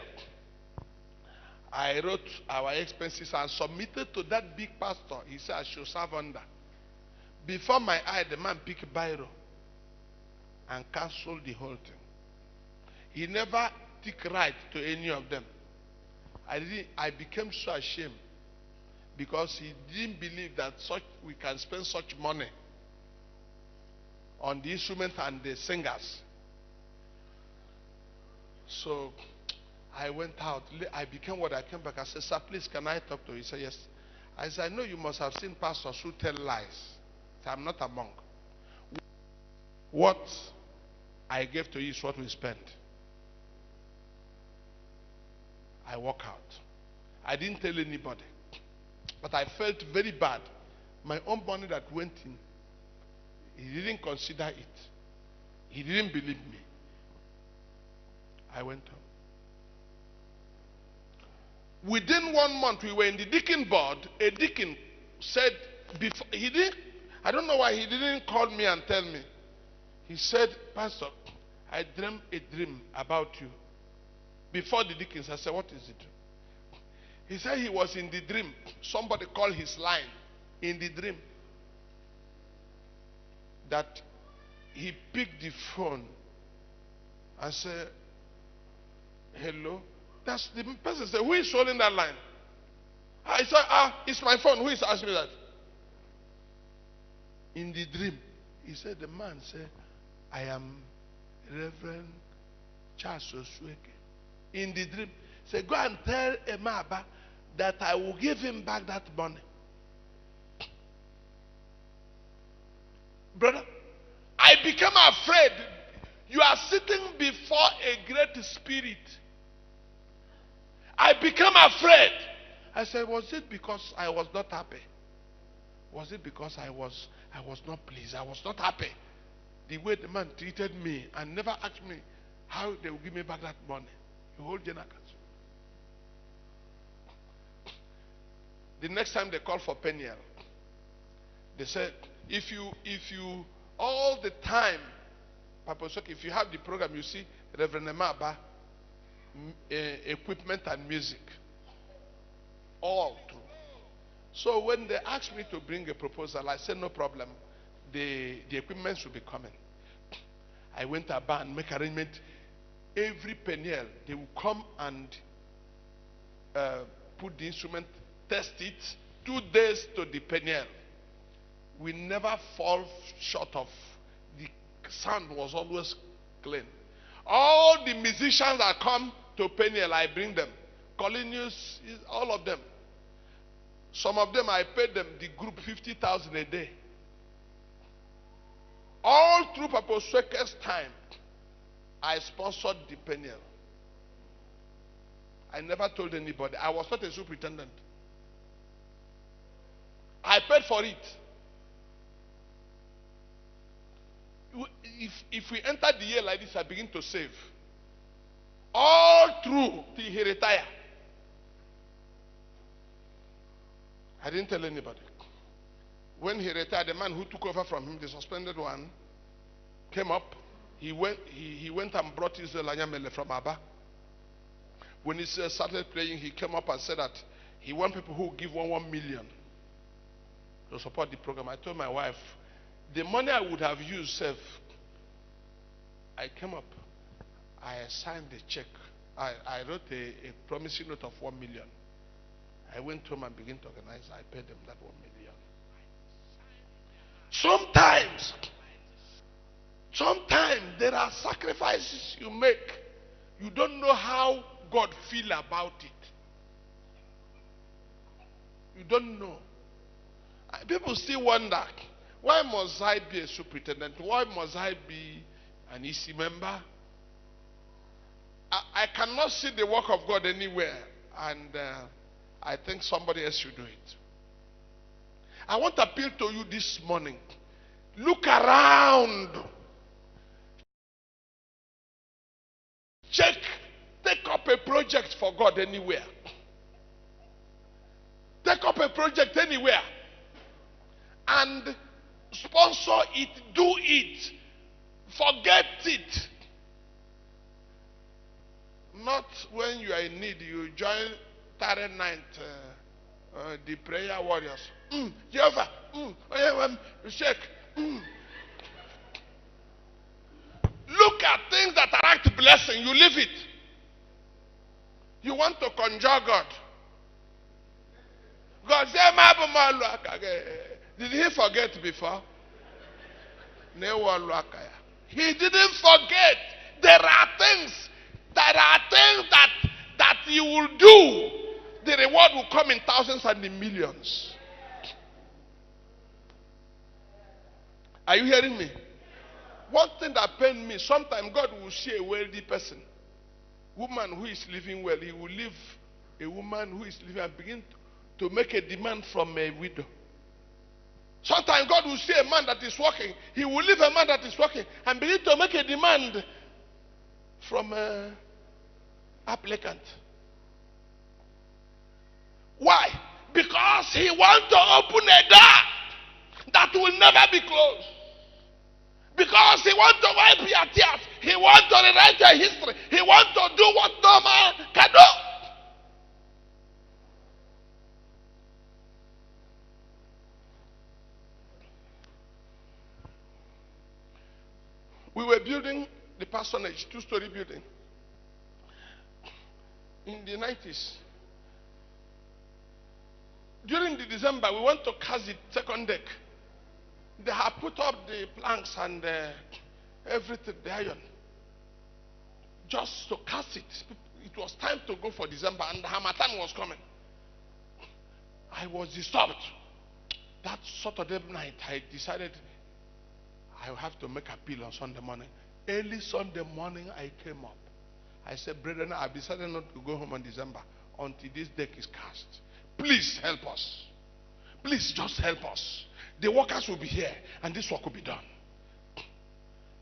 I wrote our expenses and submitted to that big pastor. He said I should serve under. Before my eye, the man picked a biro and canceled the whole thing. He never took right to any of them. I became so ashamed because he didn't believe that we can spend such money on the instrument and the singers. So I went out. I became what I came back. I said, sir, please, can I talk to you? He said, yes. I said, I know you must have seen pastors who tell lies. I'm not a monk. What I gave to you is what we spent. I walk out. I didn't tell anybody. But I felt very bad. My own money that went in, he didn't consider it. He didn't believe me. I went home. Within 1 month, we were in the deacon board. A deacon said, before he didn't, I don't know why he didn't call me and tell me. He said, Pastor, I dreamed a dream about you. Before the deacons, I said, what is it? He said he was in the dream. Somebody called his line in the dream. That he picked the phone and said, hello. That's the person said, who is holding that line? I said, it's my phone. Who is asking me that? In the dream, he said, the man said, I am Reverend Charles Osueke. In the dream, he said, go and tell Emeaba that I will give him back that money. Brother, I became afraid. You are sitting before a great spirit. I became afraid. I said, was it because I was not happy? Was it because I was not pleased? I was not happy. The way the man treated me and never asked me how they will give me back that money. The whole general council. The next time they called for Peniel, they said, if you all the time, Papa Osoke, if you have the program, you see Reverend Emeaba, equipment and music, all through. So when they asked me to bring a proposal, I said no problem. The equipment should be coming. I went to a bar and make arrangement. Every Peniel, they will come and put the instrument, test it, 2 days to the Peniel. We never fall short of, the sound was always clean. All the musicians that come to Peniel, I bring them. Colinius, all of them. Some of them, I paid them, the group, 50,000 a day. All through Papa Sweke's time, I sponsored the Peniel. I never told anybody. I was not a superintendent. I paid for it. If we enter the year like this, I begin to save. All through till he retire. I didn't tell anybody. When he retired, the man who took over from him, the suspended one, came up. He went and brought his Lanyamele from Aba. When he started playing, he came up and said that he wants people who give 1 million to support the program. I told my wife, the money I would have used, Seth, I came up, I signed a check. I wrote a promissory note of 1 million. I went home and began to organize. I paid them that 1 million. Sometimes there are sacrifices you make. You don't know how God feel about it. You don't know. People still wonder, why must I be a superintendent? Why must I be an EC member? I cannot see the work of God anywhere, and I think somebody else should do it. I want to appeal to you this morning. Look around. Take up a project for God anywhere. Take up a project anywhere. And sponsor it, do it. Forget it. Not when you are in need, you join Tare Night, the prayer warriors. Jehovah, shake. Look at things that attract blessing, you leave it. You want to conjure God. God say, did he forget before? He didn't forget. There are things that you will do. The reward will come in thousands and in millions. Are you hearing me? One thing that pained me, sometimes God will see a wealthy person, woman who is living well. He will leave a woman who is living and begin to make a demand from a widow. Sometimes God will see a man that is working. He will leave a man that is working and begin to make a demand from an applicant. Why? Because he wants to open a door that will never be closed. Because he wants to wipe your tears. He wants to rewrite your history. He wants to do what no man can do. We were building the parsonage, 2-story building, in the 90s. During the December, we went to cast the second deck. They have put up the planks and everything, the iron, just to cast it. It was time to go for December, and the Hamatan was coming. I was disturbed. That Saturday night, I decided I will have to make appeal on Sunday morning. Early Sunday morning, I came up. I said, brethren, I've decided not to go home on December until this deck is cast. Please help us. Please just help us. The workers will be here, and this work will be done.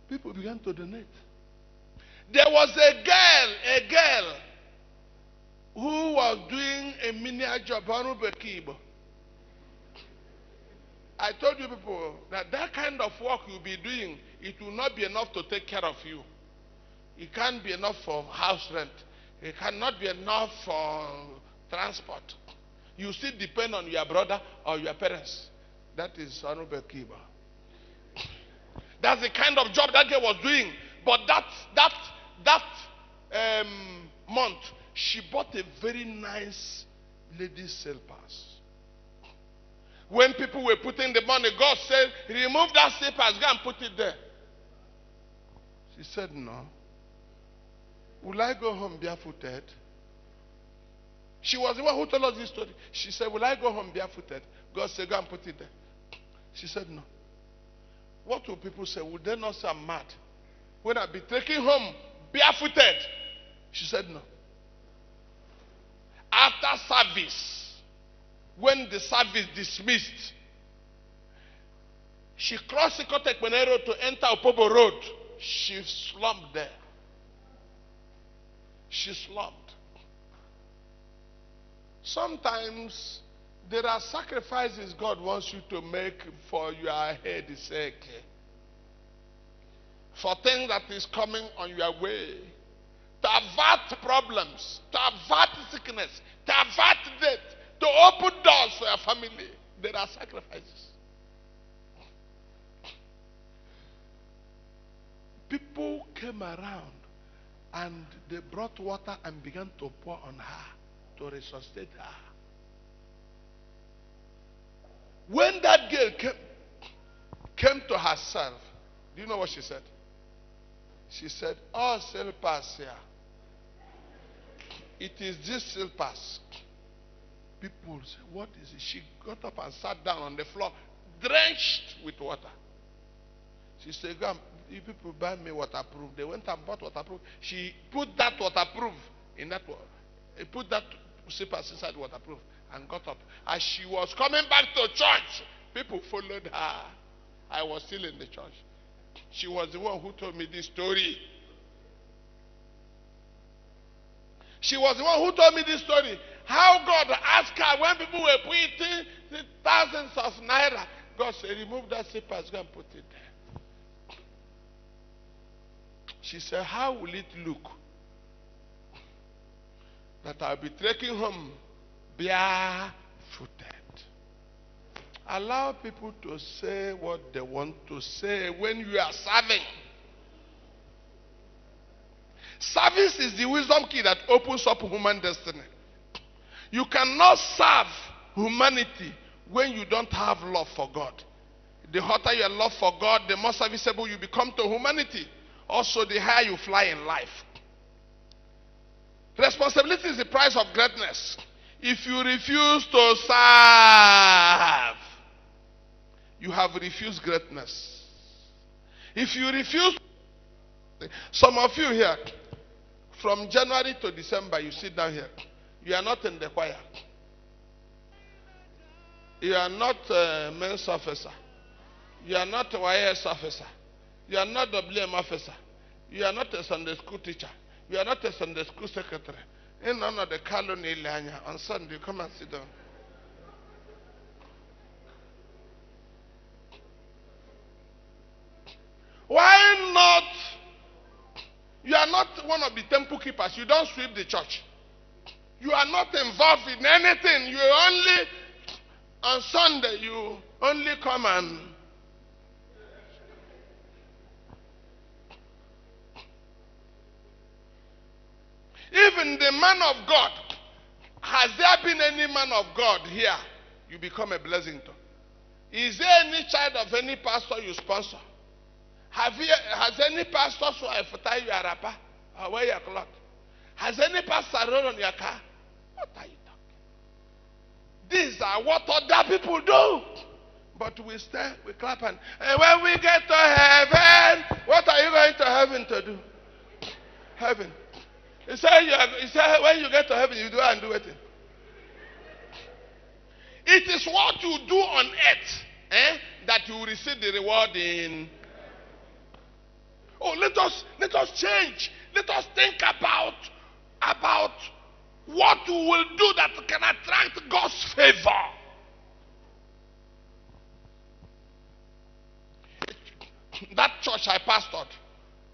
People began to donate. There was a girl who was doing a miniature job. I told you people that kind of work you'll be doing, it will not be enough to take care of you. It can't be enough for house rent. It cannot be enough for transport. You still depend on your brother or your parents. That is Anube Kiba. That's the kind of job that girl was doing. But that month, she bought a very nice ladies' slippers. When people were putting the money, God said, remove that slippers, go and put it there. She said, no. Will I go home barefooted? She was the one who told us this story. She said, will I go home barefooted? God said, go and put it there. She said, no. What will people say? Would they not say I'm mad? When I be taking home barefooted? She said, no. After service, when the service dismissed, she crossed the Kotekpene Road to enter Opobo Road. She slumped there. She slumped. Sometimes there are sacrifices God wants you to make for your head's sake. For things that is coming on your way. To avert problems. To avert sickness. To avert death. To open doors for your family. There are sacrifices. People came around and they brought water and began to pour on her to resuscitate her. When that girl came to herself, do you know what she said? She said, oh, slippers here. It is this slippers. People said, what is it? She got up and sat down on the floor, drenched with water. She said, go and, you people buy me waterproof. They went and bought waterproof. She put that waterproof in that water. Put that slippers inside waterproof and got up. As she was coming back to church, people followed her. I was still in the church. She was the one who told me this story. She was the one who told me this story. How God asked her when people were putting thousands of naira. God said, remove that slippers, go and put it there. She said, how will it look that I'll be trekking home barefooted? Allow people to say what they want to say when you are serving. Service is the wisdom key that opens up human destiny. You cannot serve humanity when you don't have love for God. The hotter your love for God, the more serviceable you become to humanity. Also, the higher you fly in life. Responsibility is the price of greatness. If you refuse to serve, you have refused greatness. If you refuse, some of you here, from January to December, you sit down here. You are not in the choir. You are not a men's officer. You are not a YS officer. You are not a WM officer. You are not a Sunday school teacher. You are not a Sunday school secretary. In none of the colony on Sunday, come and sit down. Why not? You are not one of the temple keepers. You don't sweep the church. You are not involved in anything. You only, on Sunday, you only come and even the man of God. Has there been any man of God here you become a blessing to? Is there any child of any pastor you sponsor? Has any pastor's wife tie you a wrapper or wear your cloth? Has any pastor rode on your car? What are you talking? These are what other people do. But we stand, we clap and when we get to heaven, what are you going to heaven to do? Heaven. He said, when you get to heaven, you do and do it. It is what you do on earth that you will receive the reward in. Oh, let us change. Let us think about what we will do that can attract God's favor. That church I pastored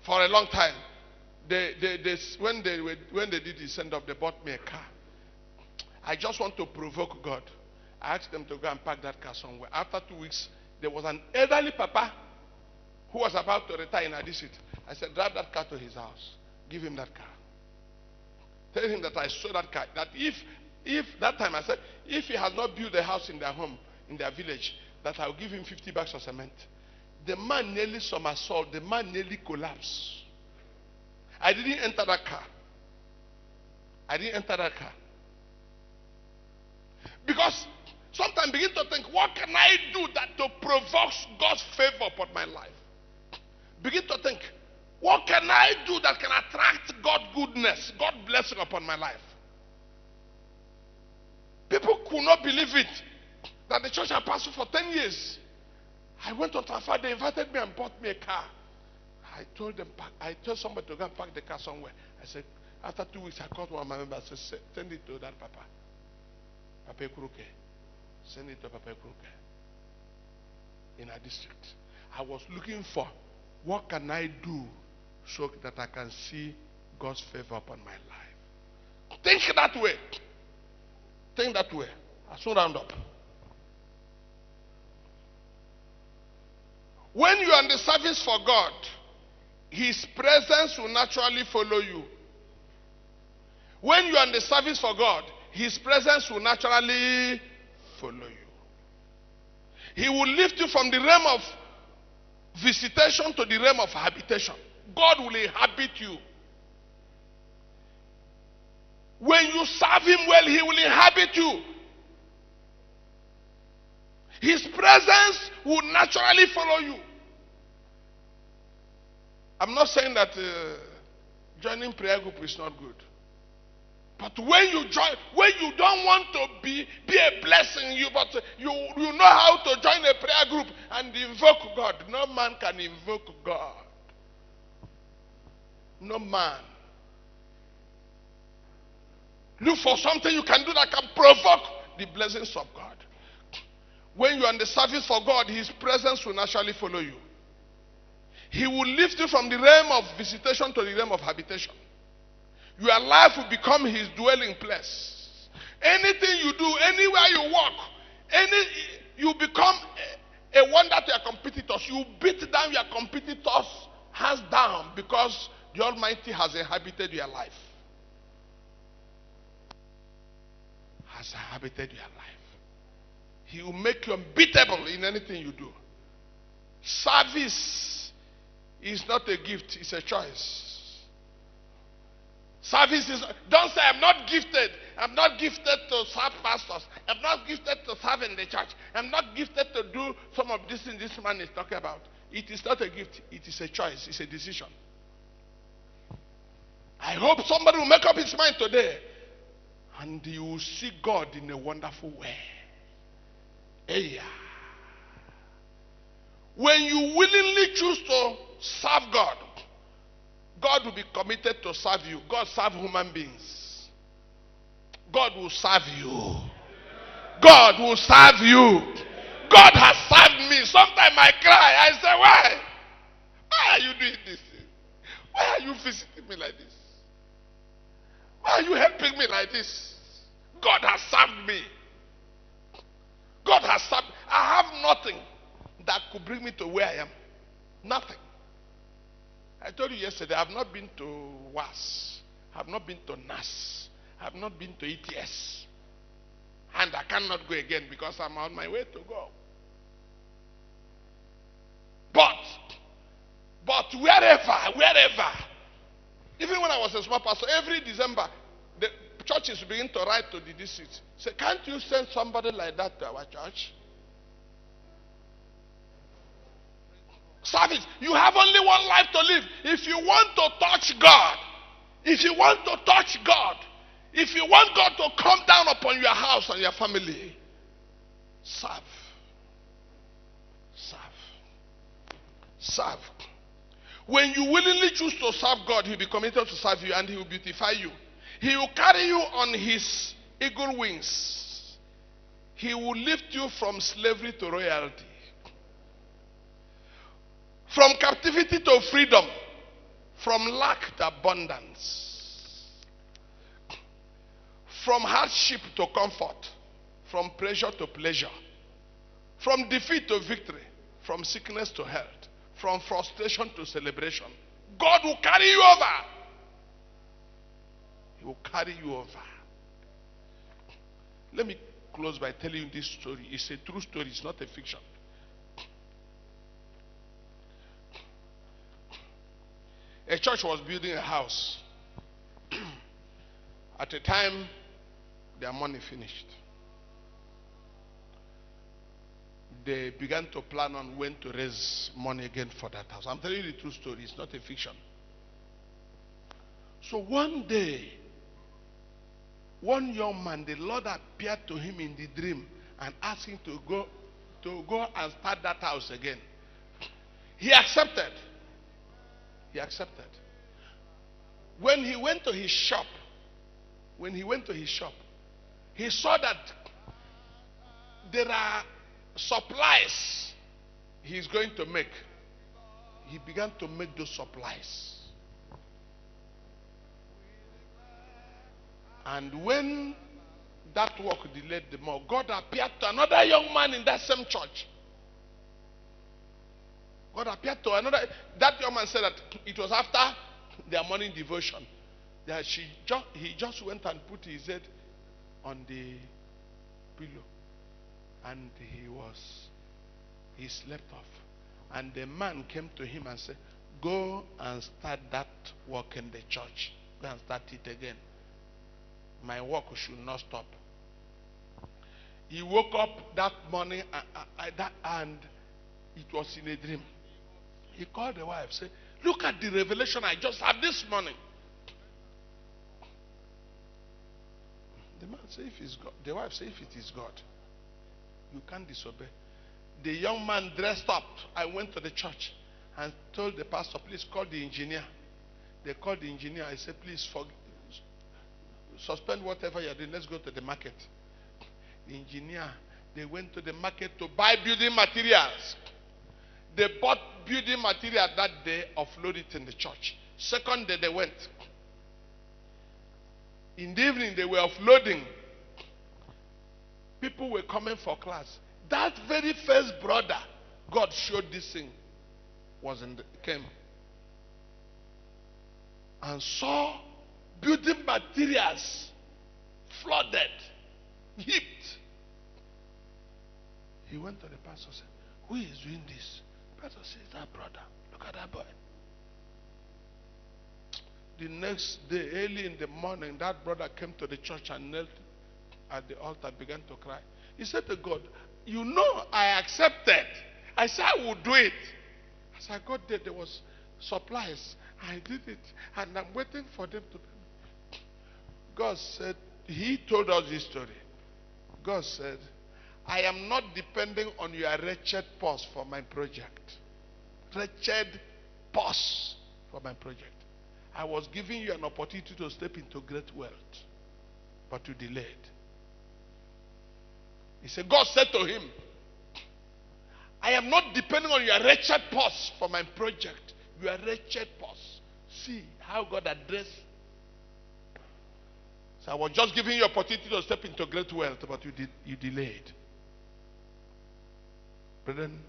for a long time. When they did the send off, they bought me a car. I just want to provoke God. I asked them to go and park that car somewhere. After 2 weeks, there was an elderly papa who was about to retire in Adishit. I said, drive that car to his house. Give him that car. Tell him that I saw that car. That if that time I said, if he has not built a house in their home, in their village, that I will give him 50 bags of cement. The man nearly somersaulted. The man nearly collapsed. I didn't enter that car. I didn't enter that car. Because sometimes begin to think, what can I do that to provoke God's favor upon my life? Begin to think, what can I do that can attract God's goodness, God's blessing upon my life? People could not believe it, that the church had passed for 10 years. I went on transfer, they invited me and bought me a car. I told somebody to go and park the car somewhere. I said, after 2 weeks, I called one of my members and said, send it to that Papa. Papa Ekuruke. Send it to Papa Ekuruke. In our district. I was looking for, what can I do so that I can see God's favor upon my life? Think that way. Think that way. I'll soon round up. When you are in the service for God, His presence will naturally follow you. When you are in the service for God, His presence will naturally follow you. He will lift you from the realm of visitation to the realm of habitation. God will inhabit you. When you serve Him well, He will inhabit you. His presence will naturally follow you. I'm not saying that joining prayer group is not good. But when you join, when you don't want to be a blessing, you know how to join a prayer group and invoke God. No man can invoke God. No man. Look for something you can do that can provoke the blessings of God. When you are in the service for God, His presence will naturally follow you. He will lift you from the realm of visitation to the realm of habitation. Your life will become His dwelling place. Anything you do, anywhere you walk, you become a wonder to your competitors. You beat down your competitors hands down because the Almighty has inhabited your life. Has inhabited your life. He will make you unbeatable in anything you do. Service is not a gift, it's a choice. Service is, don't say, I'm not gifted. I'm not gifted to serve pastors. I'm not gifted to serve in the church. I'm not gifted to do some of this thing this man is talking about. It is not a gift, it is a choice, it's a decision. I hope somebody will make up his mind today and you will see God in a wonderful way. Yeah. When you willingly choose to serve God, God will be committed to serve you. God serves human beings. God will serve you. God will serve you. God has served me. Sometimes I cry. I say, why? Why are you doing this? Why are you visiting me like this? Why are you helping me like this? God has served me. God has served. I have nothing that could bring me to where I am. Nothing. I told you yesterday, I have not been to WAS. I have not been to NAS. I have not been to ETS. And I cannot go again because I'm on my way to go. But wherever, even when I was a small pastor, every December, the churches begin to write to the district. Say, can't you send somebody like that to our church? Service. You have only one life to live. If you want to touch God, if you want to touch God, if you want God to come down upon your house and your family, serve. Serve. Serve. When you willingly choose to serve God, He will be committed to serve you and He will beautify you. He will carry you on His eagle wings. He will lift you from slavery to royalty. From captivity to freedom. From lack to abundance. From hardship to comfort. From pressure to pleasure. From defeat to victory. From sickness to health. From frustration to celebration. God will carry you over. He will carry you over. Let me close by telling you this story. It's a true story, it's not a fiction. A church was building a house. At a time, their money finished. They began to plan on when to raise money again for that house. I'm telling you the true story, it's not a fiction. So one day, one young man, the Lord appeared to him in the dream and asked him to go and start that house again. He accepted. He accepted. When he went to his shop, he saw that there are supplies he's going to make. He began to make those supplies. And when that work delayed the more, God appeared to another young man in that same church. God appeared to another. That young man said that it was after their morning devotion that he just went and put his head on the pillow, and he slept off. And the man came to him and said, "Go and start that work in the church. Go and start it again. My work should not stop." He woke up that morning and it was in a dream. He called the wife, said, "Look at the revelation I just had this morning." The man said, "If it's God," the wife said, "If it is God, you can't disobey." The young man dressed up. I went to the church and told the pastor, "Please call the engineer." They called the engineer. I said, "Please suspend whatever you're doing. Let's go to the market." The engineer, they went to the market to buy building materials. They bought building material that day, offloaded it in the church. Second day they went. In the evening they were offloading. People were coming for class. That very first brother God showed this thing came and saw building materials flooded, heaped. He went to the pastor and said, "Who is doing this?" The pastor said, "That brother. Look at that boy." The next day, early in the morning, that brother came to the church and knelt at the altar, began to cry. He said to God, "You know I accepted. I said I would do it. As I got there, there was supplies. I did it. And I'm waiting for them to pay me." God said, he told us this story. God said, "I am not depending on your wretched purse for my project. Wretched purse for my project. I was giving you an opportunity to step into great wealth, but you delayed." He said, God said to him, "I am not depending on your wretched purse for my project. Your wretched purse." See how God addressed. So I was just giving you opportunity to step into great wealth, but you delayed. Brethren,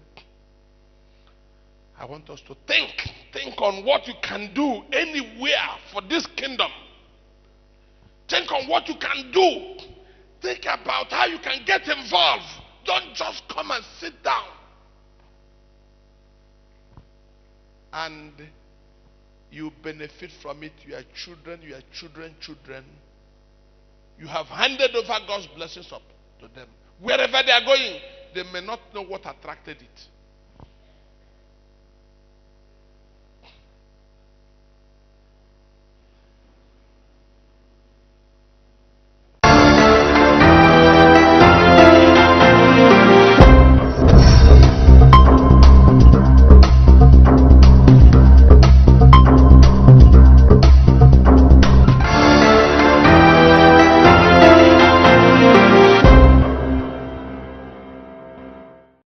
I want us to think on what you can do anywhere for this kingdom. Think on what you can do. Think about how you can get involved. Don't just come and sit down. And you benefit from it. Your children, children. You have handed over God's blessings up to them. Wherever they are going, they may not know what attracted it.